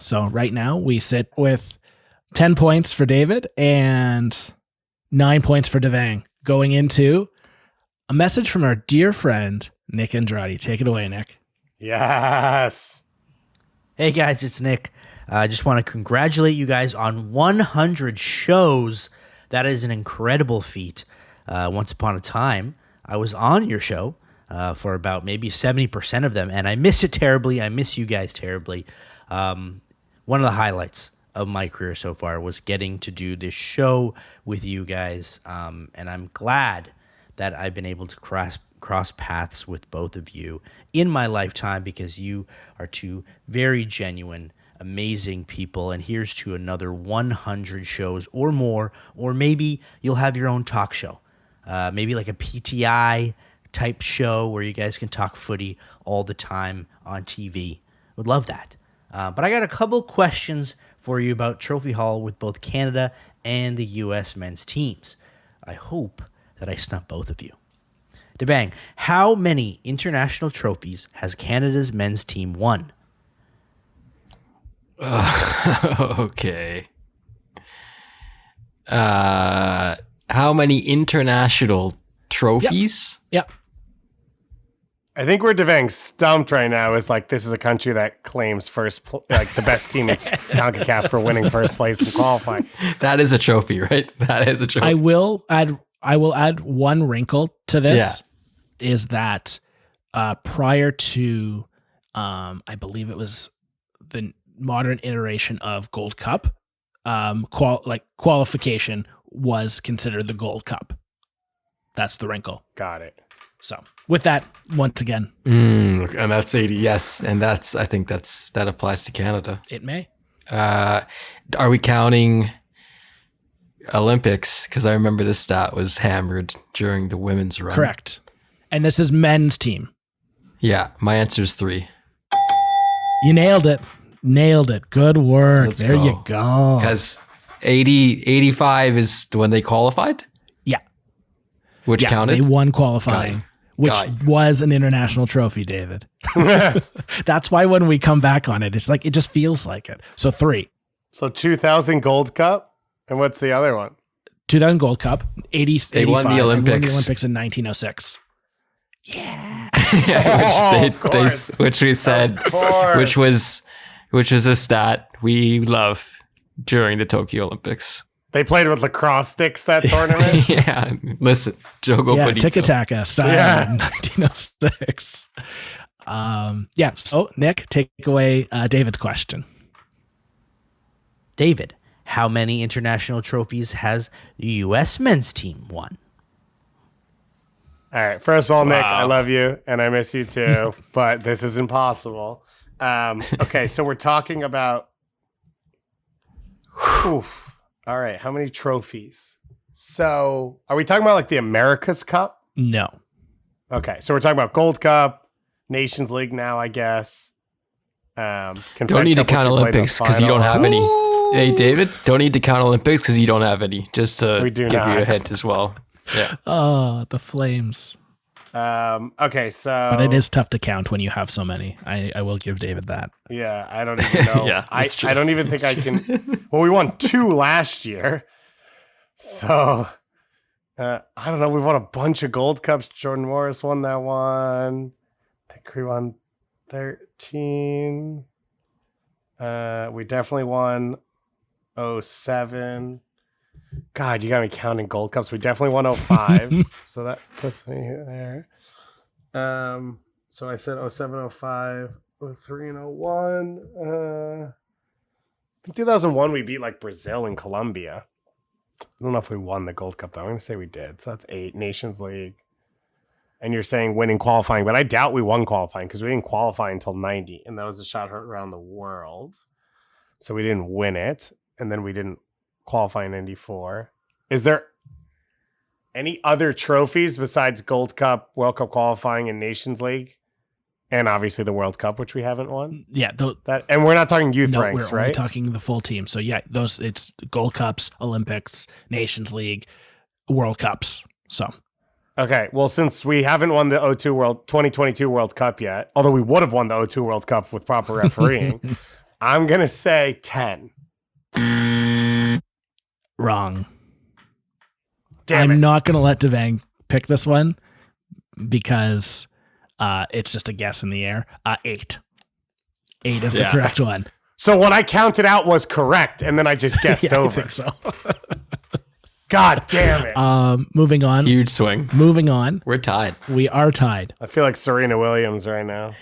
So right now we sit with 10 points for David and 9 points for Devang, going into a message from our dear friend Nick Andrade. Take it away, Nick. Yes. Hey guys, it's Nick. I just want to congratulate you guys on 100 shows. That is an incredible feat. Once upon a time, I was on your show for about maybe 70% of them, and I miss it terribly. I miss you guys terribly. One of the highlights of my career so far was getting to do this show with you guys, and I'm glad that I've been able to cross paths with both of you in my lifetime, because you are two very genuine, amazing people. And here's to another 100 shows or more, or maybe you'll have your own talk show, maybe like a PTI type show where you guys can talk footy all the time on TV. Would love that. But I got a couple questions for you about Trophy Hall with both Canada and the U.S. men's teams. I hope that I stump both of you. Devang, how many international trophies has Canada's men's team won? Okay. How many international trophies? Yep. I think where Devang's stumped right now is like, this is a country that claims the best team in CONCACAF for winning first place in qualifying. That is a trophy, right? That is a trophy. I will add one wrinkle to this. Is that prior to I believe it was the modern iteration of Gold Cup, qualification was considered the Gold Cup. That's the wrinkle. Got it. So with that, once again, and that's 80. Yes, and I think that applies to Canada. It may. Are we counting Olympics? Because I remember this stat was hammered during the women's run. Correct. And this is men's team. Yeah, my answer is 3. You nailed it. Good work. Let's there go. you go. Because 85 is when they qualified? Yeah. Which counted? They won qualifying, which was an international trophy, David. That's why when we come back on it, it's like, it just feels like it. So 3. So 2000 Gold Cup. And what's the other one? 2000 Gold Cup, 80, They won the Olympics. They won the Olympics in 1906. Yeah. which we said, which was a stat we love during the Tokyo Olympics. They played with lacrosse sticks that tournament. Yeah, listen, Jogo Bonito. Tiki-taka style in 1906. So Nick, take away David's question. David, how many international trophies has the U.S. men's team won? All right. First of all, Nick, I love you and I miss you too, but this is impossible. Okay, so we're talking about. Oof. All right, how many trophies? So, are we talking about like the America's Cup? No. Okay, so we're talking about Gold Cup, Nations League now, I guess. Don't need to count Olympics because you don't have any. Hey, David, don't need to count Olympics because you don't have any. Just to give you a hint as well. Yeah. Oh, the Flames. Okay, so. But it is tough to count when you have so many. I will give David that. Yeah, I don't even know. Yeah, I don't even think I can. Well, we won 2 last year. So, I don't know. We've won a bunch of Gold Cups. Jordan Morris won that one. I think we won 13. We definitely won 07. God, you got me counting Gold Cups. We definitely won 05. So that puts me there. So I said 07, 05, 03, and 01. In 2001, we beat like Brazil and Colombia. I don't know if we won the Gold Cup, though. I'm going to say we did. So that's 8. Nations League. And you're saying winning qualifying, but I doubt we won qualifying because we didn't qualify until 90. And that was a shot heard around the world. So we didn't win it. And then we didn't qualify in 94. Is there any other trophies besides Gold Cup, World Cup qualifying, and Nations League And obviously the World Cup, which we haven't won. Yeah, And we're not talking youth no, ranks, we're right? only talking the full team. So yeah, it's Gold Cups, Olympics, Nations League, World Cups. So Okay, well, since we haven't won the 2022 World Cup yet, although we would have won the 02 World Cup with proper refereeing, I'm going to say 10. wrong. Damn I'm it. not going to let Devang pick this one because it's just a guess in the air. 8. 8 is the correct one. So what I counted out was correct, and then I just guessed I over. think so. God damn it. Moving on. Huge swing. Moving on. We're tied. We are tied. I feel like Serena Williams right now.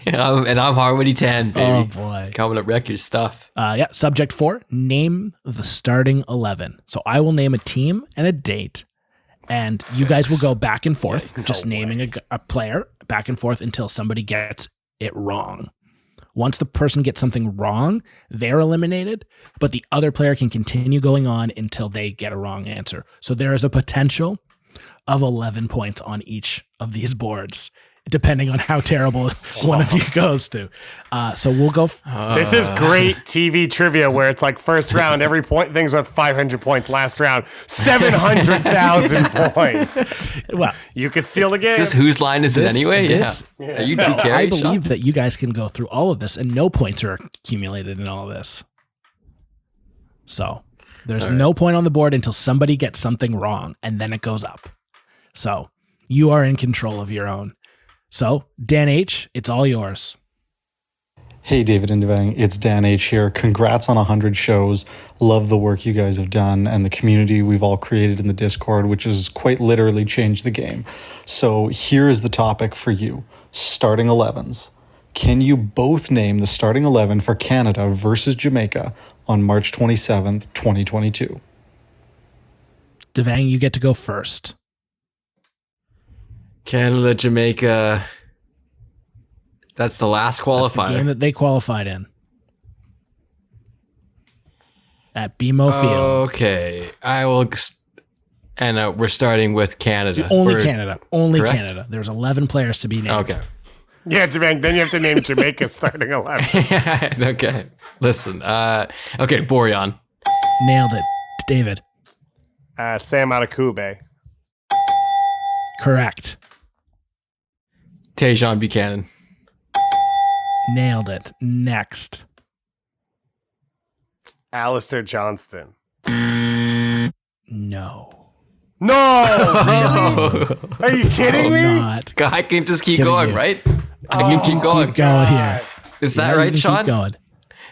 And I'm Harmony 10, baby. Oh boy. Coming up, wreck your stuff. Subject 4, name the starting 11. So I will name a team and a date, and you guys will go back and forth, just naming a player back and forth until somebody gets it wrong. Once the person gets something wrong, they're eliminated, but the other player can continue going on until they get a wrong answer. So there is a potential of 11 points on each of these boards, depending on how terrible one of you goes to. So we'll go. This is great TV trivia where it's like first round, every point thing's worth 500 points. Last round, 700,000 points. Well, you could steal the game. Is this whose line is it anyway? this- Yeah. Are you Drew Carey? I believe that you guys can go through all of this and no points are accumulated in all of this. So there's no point on the board until somebody gets something wrong and then it goes up. So you are in control of your own. So Dan H., it's all yours. Hey, David and Devang, it's Dan H. here. Congrats on 100 shows. Love the work you guys have done and the community we've all created in the Discord, which has quite literally changed the game. So here is the topic for you. Starting 11s. Can you both name the starting 11 for Canada versus Jamaica on March 27th, 2022? Devang, you get to go first. Canada, Jamaica. That's the last That's the qualifier. game that they qualified in. At BMO Field. Okay. I will. And we're starting with Canada. Only Canada. Only correct? Canada. There's 11 players to be named. Okay. Yeah, Devang, then you have to name Jamaica starting 11. Okay. Listen. Okay, Borean. Nailed it. David. Sam Adekugbe. Correct. Tajon Buchanan. Nailed it. Next. Alistair Johnston. No. No! Really? Are you kidding me? Not. I can just keep Kidding going, you. right? I can keep going. Keep going here. Is that Yeah, you right, can keep Sean? going.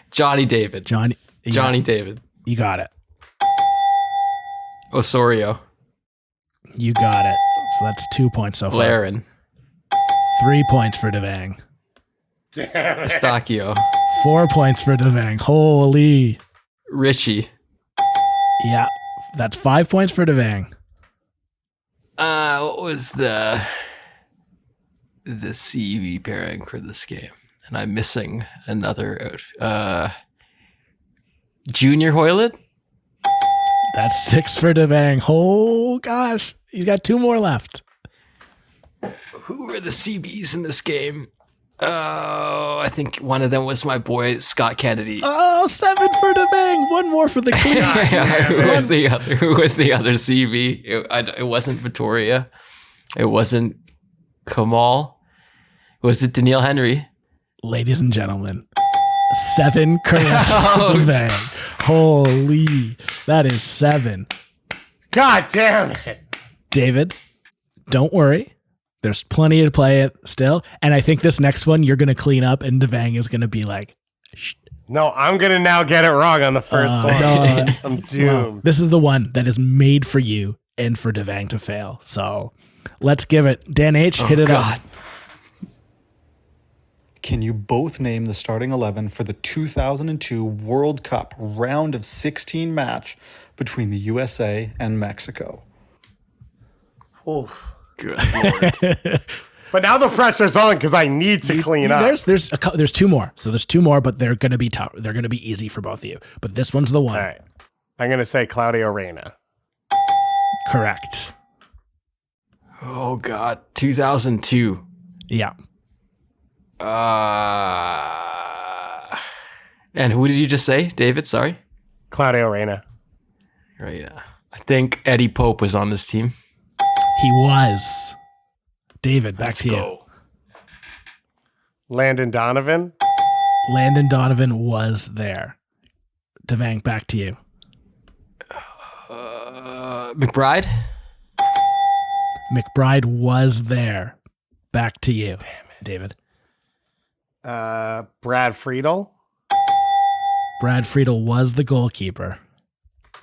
Johnny David. Johnny. Johnny David. You got it. Osorio. You got it. So that's 2 points so far. Laren. 3 points for Devang. Stachio. 4 points for Devang. Holy. Richie. Yeah. That's 5 points for Devang. What was the CV pairing for this game? And I'm missing another Junior Hoylett? That's 6 for Devang. Oh, gosh. You got 2 more left. Who were the CBs in this game? Oh, I think one of them was my boy Scott Kennedy. Oh, 7 for Devang. 1 more for the clean. Who was the other? Who was the other CB? It wasn't Vittoria. It wasn't Kamal. Was it Daniil Henry? Ladies and gentlemen, 7 correct for Devang. Holy. That is 7. God damn it. David, don't worry. There's plenty to play it still. And I think this next one you're going to clean up and Devang is going to be like, shh. No, I'm going to now get it wrong on the first one. No. I'm doomed. Well, this is the one that is made for you and for Devang to fail. So let's give it. Dan H, hit it up. Can you both name the starting 11 for the 2002 World Cup round of 16 match between the USA and Mexico? Oof. Good Lord. But now the pressure's on because I need to clean up. There's 2 more. So there's 2 more, but they're going to be tough. They're going to be easy for both of you. But this one's the one. All right. I'm going to say Claudio Reyna. Correct. Oh God, 2002. Yeah. And who did you just say, David? Sorry. Claudio Reyna. Right. I think Eddie Pope was on this team. He was. David, back Let's to you. go. Landon Donovan. Landon Donovan was there. Devang, back to you. McBride. McBride was there. Back to you, David. Brad Friedel. Brad Friedel was the goalkeeper.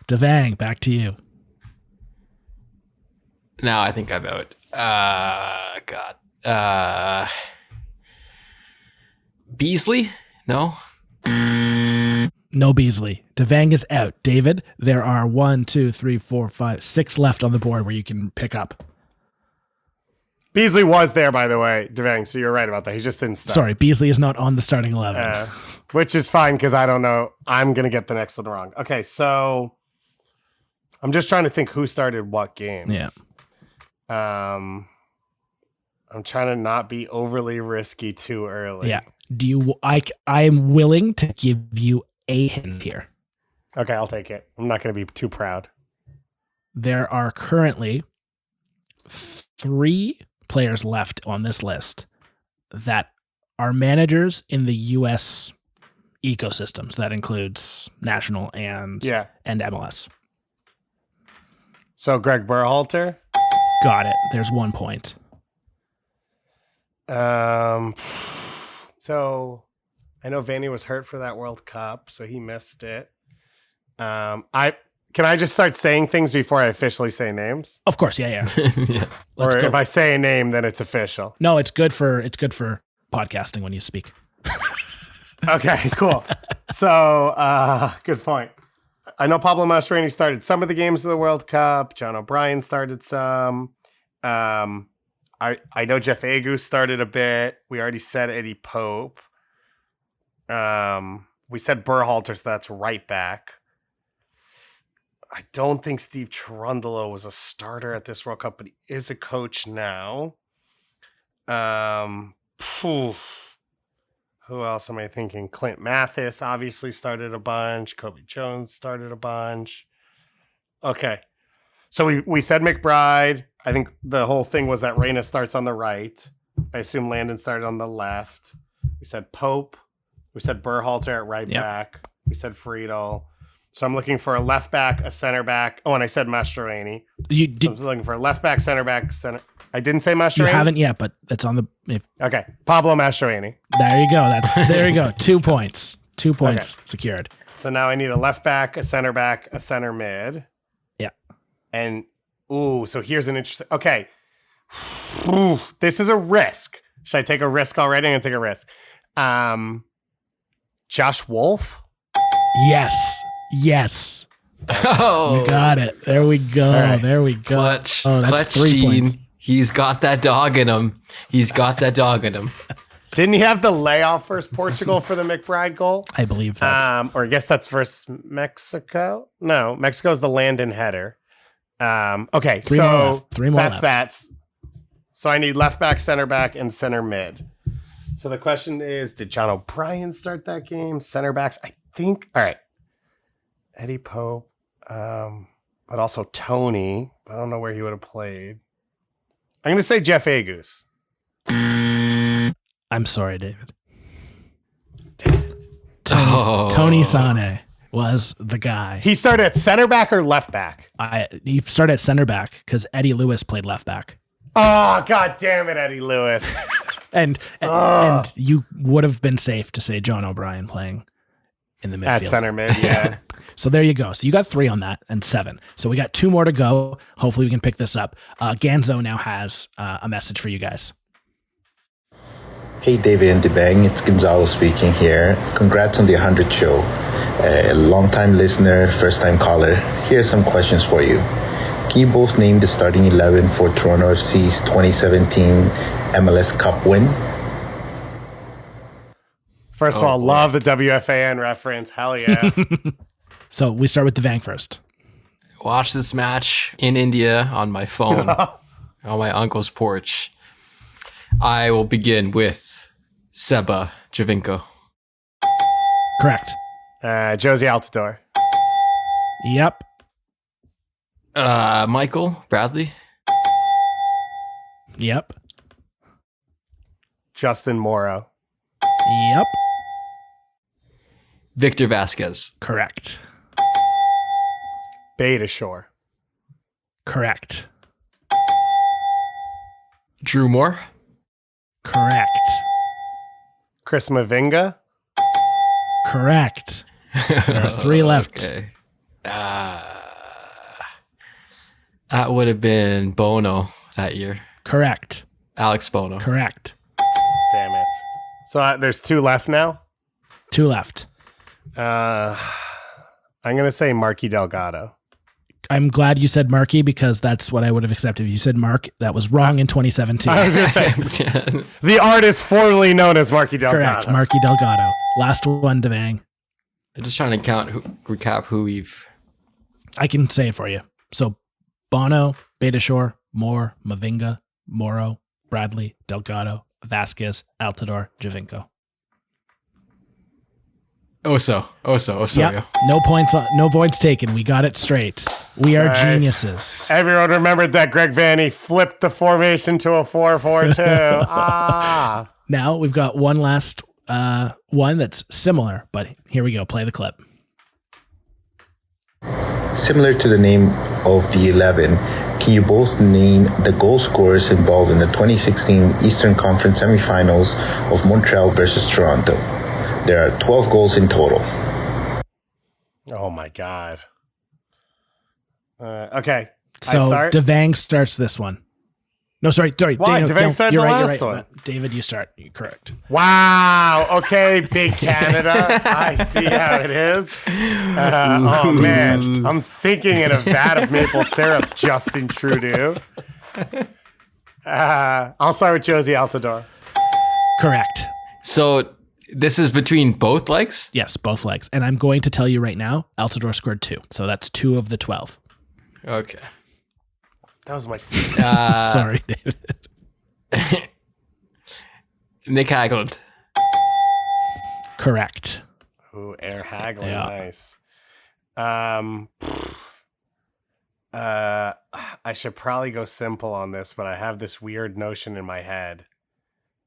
Devang, back to you. Now I think I'm out. God. Beasley? No. No Beasley. Devang is out. David, there are 1, 2, 3, 4, 5, 6 left on the board where you can pick up. Beasley was there, by the way, Devang, so you're right about that. He just didn't start. Sorry, Beasley is not on the starting 11. Which is fine because I don't know. I'm going to get the next one wrong. Okay, so I'm just trying to think who started what games. Yeah. I'm trying to not be overly risky too early. Yeah. I'm willing to give you a hint here. Okay, I'll take it. I'm not going to be too proud. There are currently 3 players left on this list that are managers in the U.S. ecosystem. So that includes national and MLS. So Greg Berhalter. Got it. There's 1 point. So I know Vanny was hurt for that World Cup, so he missed it. Can I just start saying things before I officially say names? Of course, yeah. Yeah. Let's or go. if I say a name, then it's official. No, it's good for podcasting when you speak. Okay, cool. So, good point. I know Pablo Mastroeni started some of the games of the World Cup. John O'Brien started some. I know Jeff Agoos started a bit. We already said Eddie Pope. We said Berhalter, so that's right back. I don't think Steve Cherundolo was a starter at this World Cup, but he is a coach now. Who else am I thinking? Clint Mathis obviously started a bunch. Kobe Jones started a bunch. Okay. So we said McBride. I think the whole thing was that Reyna starts on the right. I assume Landon started on the left. We said Pope. We said Berhalter at right back. We said Friedel. So I'm looking for a left back, a center back. Oh, and I said Mastroeni. So I'm looking for a left back, center back, center. I didn't say Mastroeni. You haven't yet, but it's on the. Okay, Pablo Mastroeni. There you go. There you go. 2 points. 2 points secured. So now I need a left back, a center mid. Yeah. And so here's an interesting. Okay, this is a risk. Should I take a risk already? I'm gonna take a risk. Josh Wolf. Yes. Oh, you got it. There we go. Right. There we go. Clutch. Oh, that's Clutch 3 Gene. points. He's got that dog in him. Didn't he have the layoff versus Portugal for the McBride goal? I believe that's. Or I guess that's versus Mexico. No, Mexico's the Landon header. Okay, Three more left. That. So I need left back, center back, and center mid. So the question is, did John O'Brien start that game? Center backs, I think. All right. Eddie Pope, but also Tony. I don't know where he would have played. I'm going to say Jeff Agoos. I'm sorry, David. Damn it. Tony Sane was the guy. He started at center back or left back? He started at center back because Eddie Lewis played left back. Oh, God damn it, Eddie Lewis. and you would have been safe to say John O'Brien playing in the midfield. At center mid, yeah. So there you go. So you got 3 on that and 7. So we got 2 more to go. Hopefully we can pick this up. Ganzo now has a message for you guys. Hey David and Devang, it's Gonzalo speaking here. Congrats on the 100 show. A long-time listener, first-time caller. Here are some questions for you. Can you both name the starting 11 for Toronto FC's 2017 MLS Cup win? First of all, love the WFAN reference. Hell yeah. So we start with Devang first. Watch this match in India on my phone, on my uncle's porch. I will begin with Seba Javinko. Correct. Josie Altidore. Yep. Michael Bradley. Yep. Justin Morrow. Yep. Victor Vasquez. Correct. Beta Shore. Correct. Drew Moore. Correct. Chris Mavinga. Correct. There are 3 left. Okay. That would have been Bono that year. Correct. Alex Bono. Correct. Damn it. So there's 2 left now. 2 left. I'm going to say Marky Delgado. I'm glad you said Marky because that's what I would have accepted. If you said Mark, that was wrong in 2017. I was going to say the artist formerly known as Marky Delgado. Correct. Marky Delgado. Last one, Devang. I'm just trying to recap who we've. I can say it for you. So Bono, Beta Shore, Moore, Mavinga, Morrow, Bradley, Delgado, Vasquez, Altidore, Javinko. Oso. Yep. Yeah. No points taken. We got it straight. We are Nice. geniuses. Everyone remembered that Greg Vanny flipped the formation to a 4-4-2. Ah. Now we've got one last one that's similar, but here we go. Play the clip. Similar to the name of the 11, can you both name the goal scorers involved in the 2016 Eastern Conference semifinals of Montreal versus Toronto? There are 12 goals in total. Oh my God. Okay. So I start. Devang starts this one. No, sorry. Why? Devang started you're the right, last you're one. right. David, you start. You're correct. Wow. Okay, big Canada. I see how it is. Oh man, I'm sinking in a vat of maple syrup, Justin Trudeau. I'll start with Josie Altidore. Correct. So this is between both legs? Yes, both legs. And I'm going to tell you right now, Altidore scored 2. So that's 2 of the 12. Okay. That was my. Sorry, David. Nick Hagglund. Correct. Ooh, air haggling, Yeah. nice. I should probably go simple on this, but I have this weird notion in my head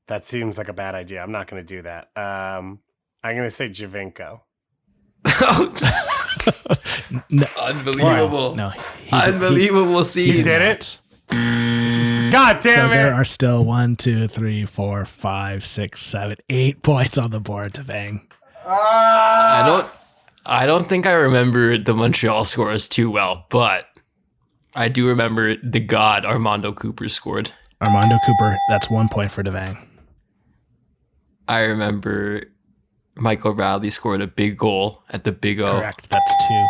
that seems like a bad idea. I'm not going to do that. I'm going to say Javinko. No. Unbelievable. No. Unbelievable scene. He did it? God damn So it. there are still 1, 2, 3, 4, 5, 6, 7, 8 points on the board to Vang. I don't think I remember the Montreal scores too well, but I do remember the god Armando Cooper scored. Armando Cooper, that's 1 point for Devang. I remember Michael Bradley scored a big goal at the Big O. Correct, that's 2.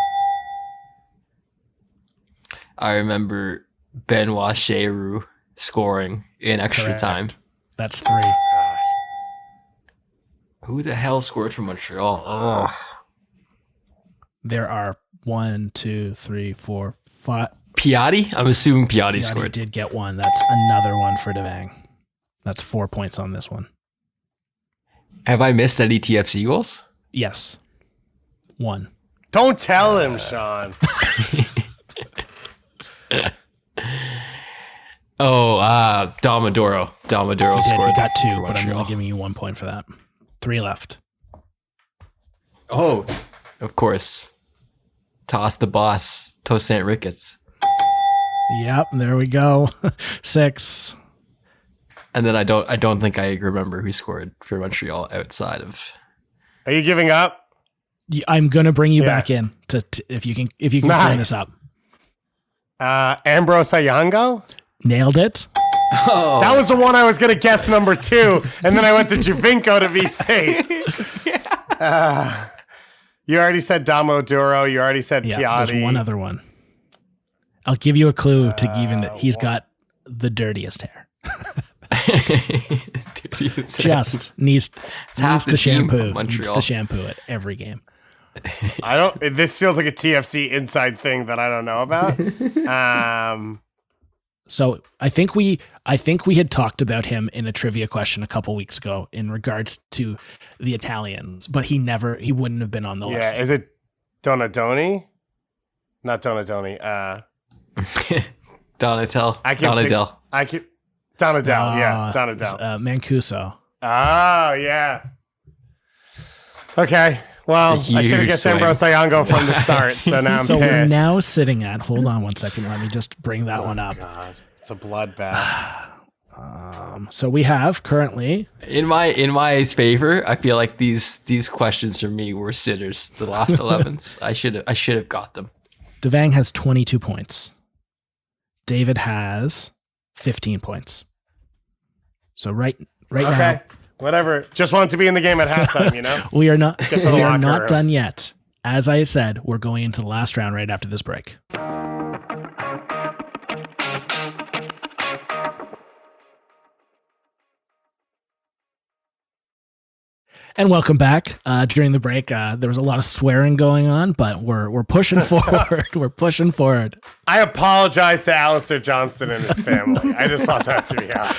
I remember Benoit Cheroux scoring in extra Correct. time. That's 3. Who the hell scored for Montreal? Oh. There are 1, 2, 3, 4, 5. Piatti? I'm assuming Piatti Piatti scored. did get 1. That's another one for Devang. That's 4 points on this one. Have I missed any TFC goals? Yes. 1. Don't tell him, Sean. Domadoro. Domadoro You scored. got 2, for but I'm Montreal. only giving you 1 point for that. 3 left. Oh, of course. Toss the boss, Toussaint Ricketts. Yep, there we go. 6. And then I don't think I remember who scored for Montreal outside of. Are you giving up? I'm gonna bring you Yeah. back in to if you can clean Nice. this up. Ambrose Ayango? Nailed it. Oh, That was the one I was going to guess number 2, and then I went to Javinko to be safe. You already said Domodoro. You already said Yeah, Piatti. there's one other one. I'll give you a clue to even it. He's got the dirtiest hair. Just needs half the to team of shampoo. Needs Montreal. to shampoo it every game. I don't. This feels like a TFC inside thing that I don't know about. So I think we had talked about him in a trivia question a couple weeks ago in regards to the Italians, but he wouldn't have been on the list. Yeah, is it Donadoni? Not Donadoni. Donatello. Donadell. Yeah, Donadell. Mancuso. Oh, yeah. Okay. Well, I should have guessed Ambrose Ayango from the start, so now I'm so pissed. we're now sitting at, hold on one second, let me just bring that one up. God, it's a bloodbath. So we have currently in my favor, I feel like these questions for me were sitters. The last 11s, I should have got them. Devang has 22 points. David has 15 points. So right now, whatever. Just wanted to be in the game at halftime, you know? we are not room. done yet. As I said, we're going into the last round right after this break. And welcome back. During the break, there was a lot of swearing going on, but we're pushing forward. We're pushing forward. I apologize to Alistair Johnston and his family. I just want that to be out.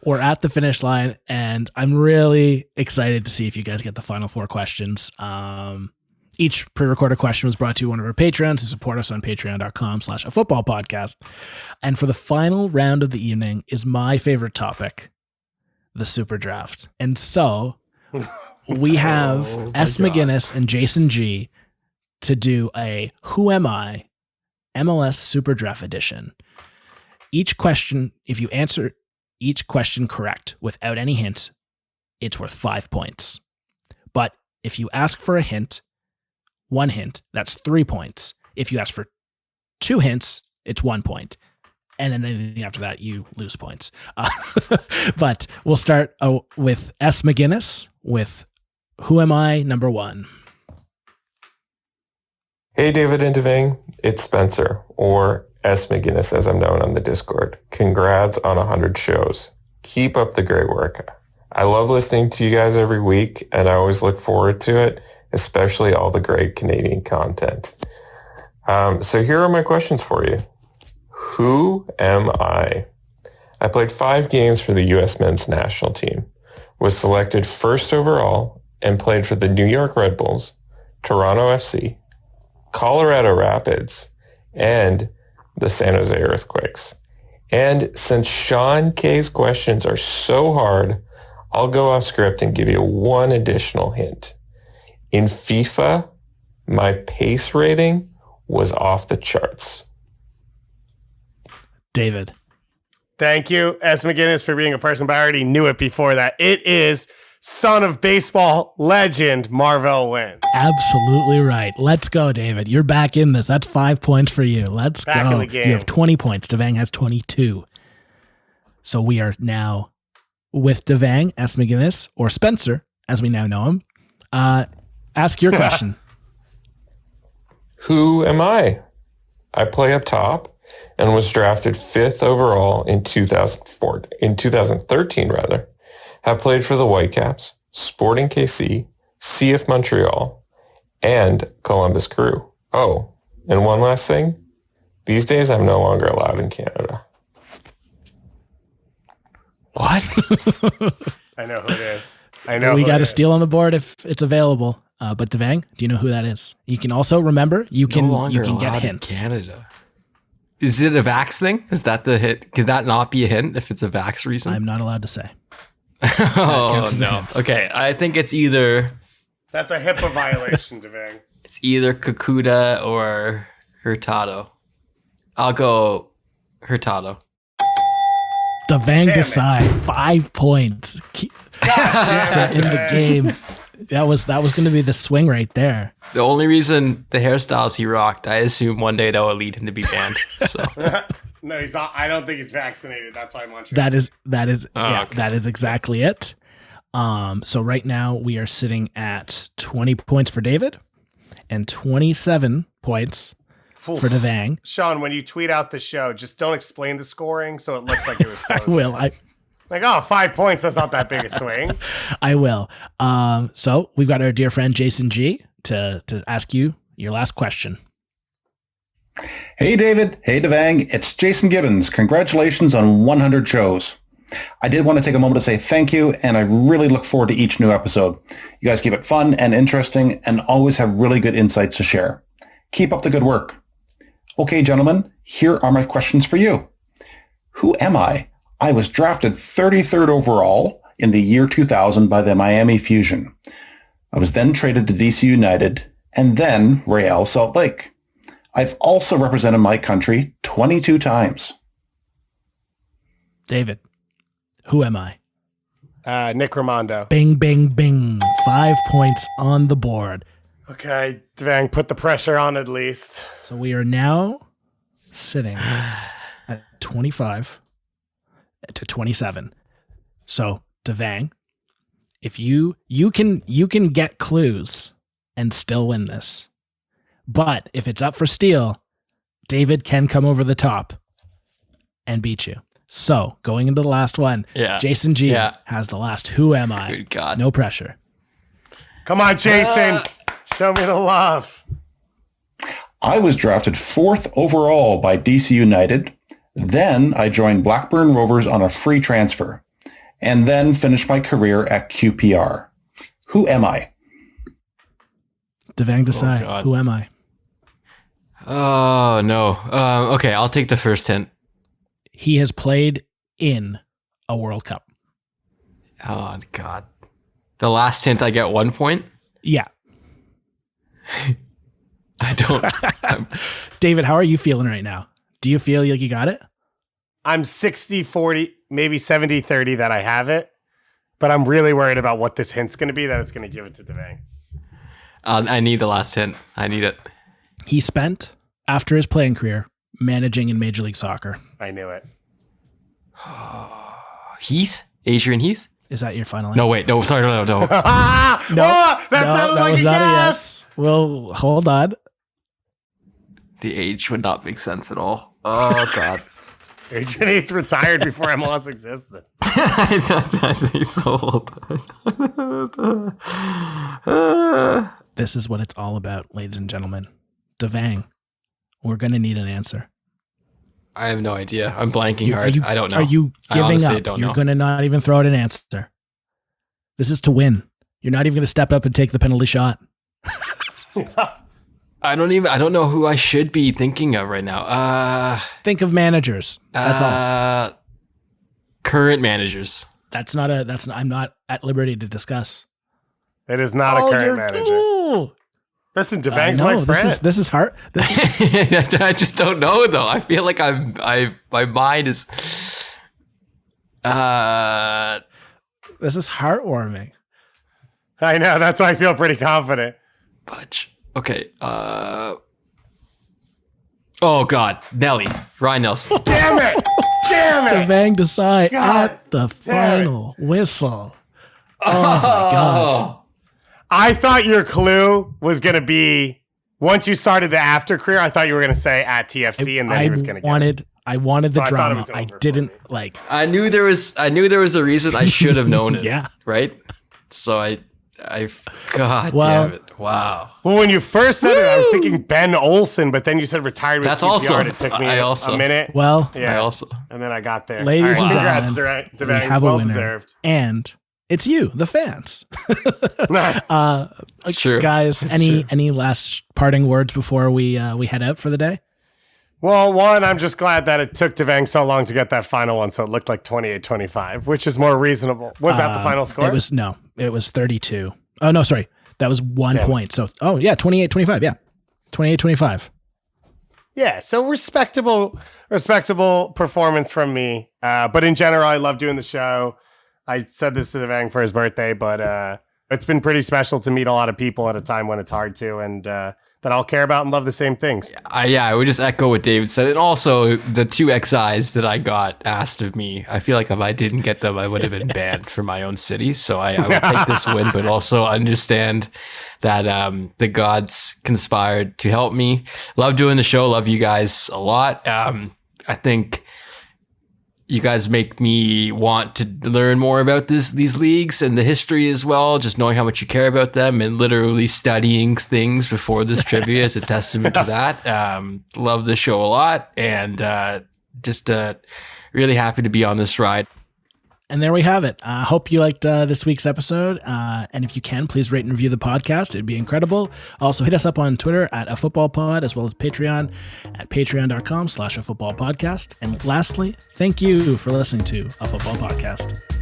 We're at the finish line, and I'm really excited to see if you guys get the final 4 questions. Each pre-recorded question was brought to one of our patrons who support us on patreon.com/afootballpodcast. And for the final round of the evening is my favorite topic, the super draft. And so we have S. McGinnis and Jason G to do a Who Am I MLS Super Draft Edition. Each question, if you answer each question correct without any hints, it's worth 5 points. But if you ask for a hint, 1 hint, that's 3 points. If you ask for 2 hints, it's 1 point. And then anything after that, you lose points. But we'll start with S. McGinnis with Who Am I number 1. Hey, David and Devang. It's Spencer, or S. McGinnis as I'm known on the Discord. Congrats on 100 shows. Keep up the great work. I love listening to you guys every week, and I always look forward to it, especially all the great Canadian content. So here are my questions for you. Who am I? I played 5 games for the U.S. men's national team, was selected first overall, and played for the New York Red Bulls, Toronto FC, Colorado Rapids, and the San Jose Earthquakes. And since Sean K's questions are so hard, I'll go off script and give you one additional hint. In FIFA, my pace rating was off the charts. David. Thank you, S. McGinnis, for being a person, but I already knew it before that. It is son of baseball legend Marvell Wynn. Absolutely right. Let's go, David. You're back in this. That's 5 points for you. Let's back go. In the game. You have 20 points. Devang has 22. So we are now with Devang, S. McGinnis, or Spencer, as we now know him. Ask your question. Who am I? I play up top and was drafted 5th overall in 2013 rather. Have played for the Whitecaps, Sporting KC, CF Montreal, and Columbus Crew. Oh, and one last thing. These days I'm no longer allowed in Canada. What? I know who it is. I know. We got a steal on the board if it's available. But Devang, do you know who that is? You can also remember you can get hints. Canada. Is it a vax thing? Is that the hit? Could that not be a hint if it's a vax reason? I'm not allowed to say. Oh no. Okay, I think it's either. That's a HIPAA violation, Devang. It's either Kakuda or Hurtado. I'll go Hurtado. Devang Desai, 5 points. Keeps it in the game. That was going to be the swing right there. The only reason the hairstyles he rocked, I assume one day that will lead him to be banned. So no, he's not. I don't think he's vaccinated. That's why Montreal. That is exactly it. So right now we are sitting at 20 points for David and 27 points for Devang. Sean, when you tweet out the show, just don't explain the scoring so it looks like it was close. I will. Like, 5 points, that's not that big a swing. I will. So we've got our dear friend Jason G to ask you your last question. Hey, David. Hey, Devang. It's Jason Gibbons. Congratulations on 100 shows. I did want to take a moment to say thank you, and I really look forward to each new episode. You guys keep it fun and interesting and always have really good insights to share. Keep up the good work. Okay, gentlemen, here are my questions for you. Who am I? I was drafted 33rd overall in the year 2000 by the Miami Fusion. I was then traded to DC United and then Real Salt Lake. I've also represented my country 22 times. David, who am I? Nick Raimondo. Bing, bing, bing. 5 points on the board. Okay, Devang, put the pressure on at least. So we are now sitting at 25 to 27. So Devang, if you can get clues and still win this. But if it's up for steal, David can come over the top and beat you. So going into the last one, Jason G has the last Who Am I? Good God. No pressure. Come on, Jason. Show me the love. I was drafted 4th overall by DC United. Then I joined Blackburn Rovers on a free transfer and then finished my career at QPR. Who am I? Devang Desai, who am I? Oh, no. Okay, I'll take the first hint. He has played in a World Cup. Oh, God. The last hint, I get 1 point? Yeah. I don't. David, how are you feeling right now? Do you feel like you got it? I'm 60-40, maybe 70-30 that I have it, but I'm really worried about what this hint's going to be, that it's going to give it to Devang. I need the last hint. I need it. He spent, after his playing career, managing in Major League Soccer. I knew it. Heath? Adrian Heath? Is that your final answer? No, wait. No, sorry. No. No, that sounded like a yes. Well, hold on. The age would not make sense at all. Oh, God. Adrian Heath retired before MLS existed. He's so old. This is what it's all about, ladies and gentlemen. Devang, we're going to need an answer. I have no idea. I'm blanking hard. I don't know. Are you giving up? Don't You're know. going to not even throw out an answer. This is to win. You're not even going to step up and take the penalty shot. I don't know who I should be thinking of right now. Think of managers. That's all. Current managers. I'm not at liberty to discuss. It is not a current manager. Ooh. Listen, Devang's my friend. This is hard. I just don't know though. I feel like my mind is. This is heartwarming. I know. That's why I feel pretty confident. Budge. Okay. Oh God, Nelly, Ryan Nelson. Damn it! Devang Desai at the final whistle. Oh my God. I thought your clue was going to be, once you started the after career, I thought you were going to say at TFC and then he was going to get it. I wanted the drama. I didn't like. I knew there was a reason I should have known it. Yeah. Right. So God Well, damn it! Wow. Well, when you first said it, I was thinking Ben Olsen, but then you said retired with That's QPR. also- It took me a minute. Well, Yeah. I And then I got there. ladies All and congrats, gentlemen, we Devang. have Well a winner, deserved. and it's you, the fans. It's true. Guys, It's any last parting words before we head out for the day? Well, one, I'm just glad that it took Devang so long to get that final one, so it looked like 28-25, which is more reasonable. Was that the final score? It was 32. Oh, no, sorry. That was 1 point. So, 28-25. Yeah. 28-25. Yeah, so respectable performance from me. But in general, I love doing the show. I said this to Devang for his birthday, but it's been pretty special to meet a lot of people at a time when it's hard to, and that all care about and love the same things. I would just echo what David said. And also the 2 XIs that I got asked of me, I feel like if I didn't get them, I would have been banned from my own city. So I would take this win, but also understand that the gods conspired to help me. Love doing the show. Love you guys a lot. I think, you guys make me want to learn more about these leagues and the history as well. Just knowing how much you care about them and literally studying things before this trivia is a testament to that. Love the show a lot, and just really happy to be on this ride. And there we have it. I hope you liked this week's episode. And if you can, please rate and review the podcast. It'd be incredible. Also, hit us up on Twitter at @afootballpod, as well as Patreon at patreon.com/afootballpodcast. And lastly, thank you for listening to A Football Podcast.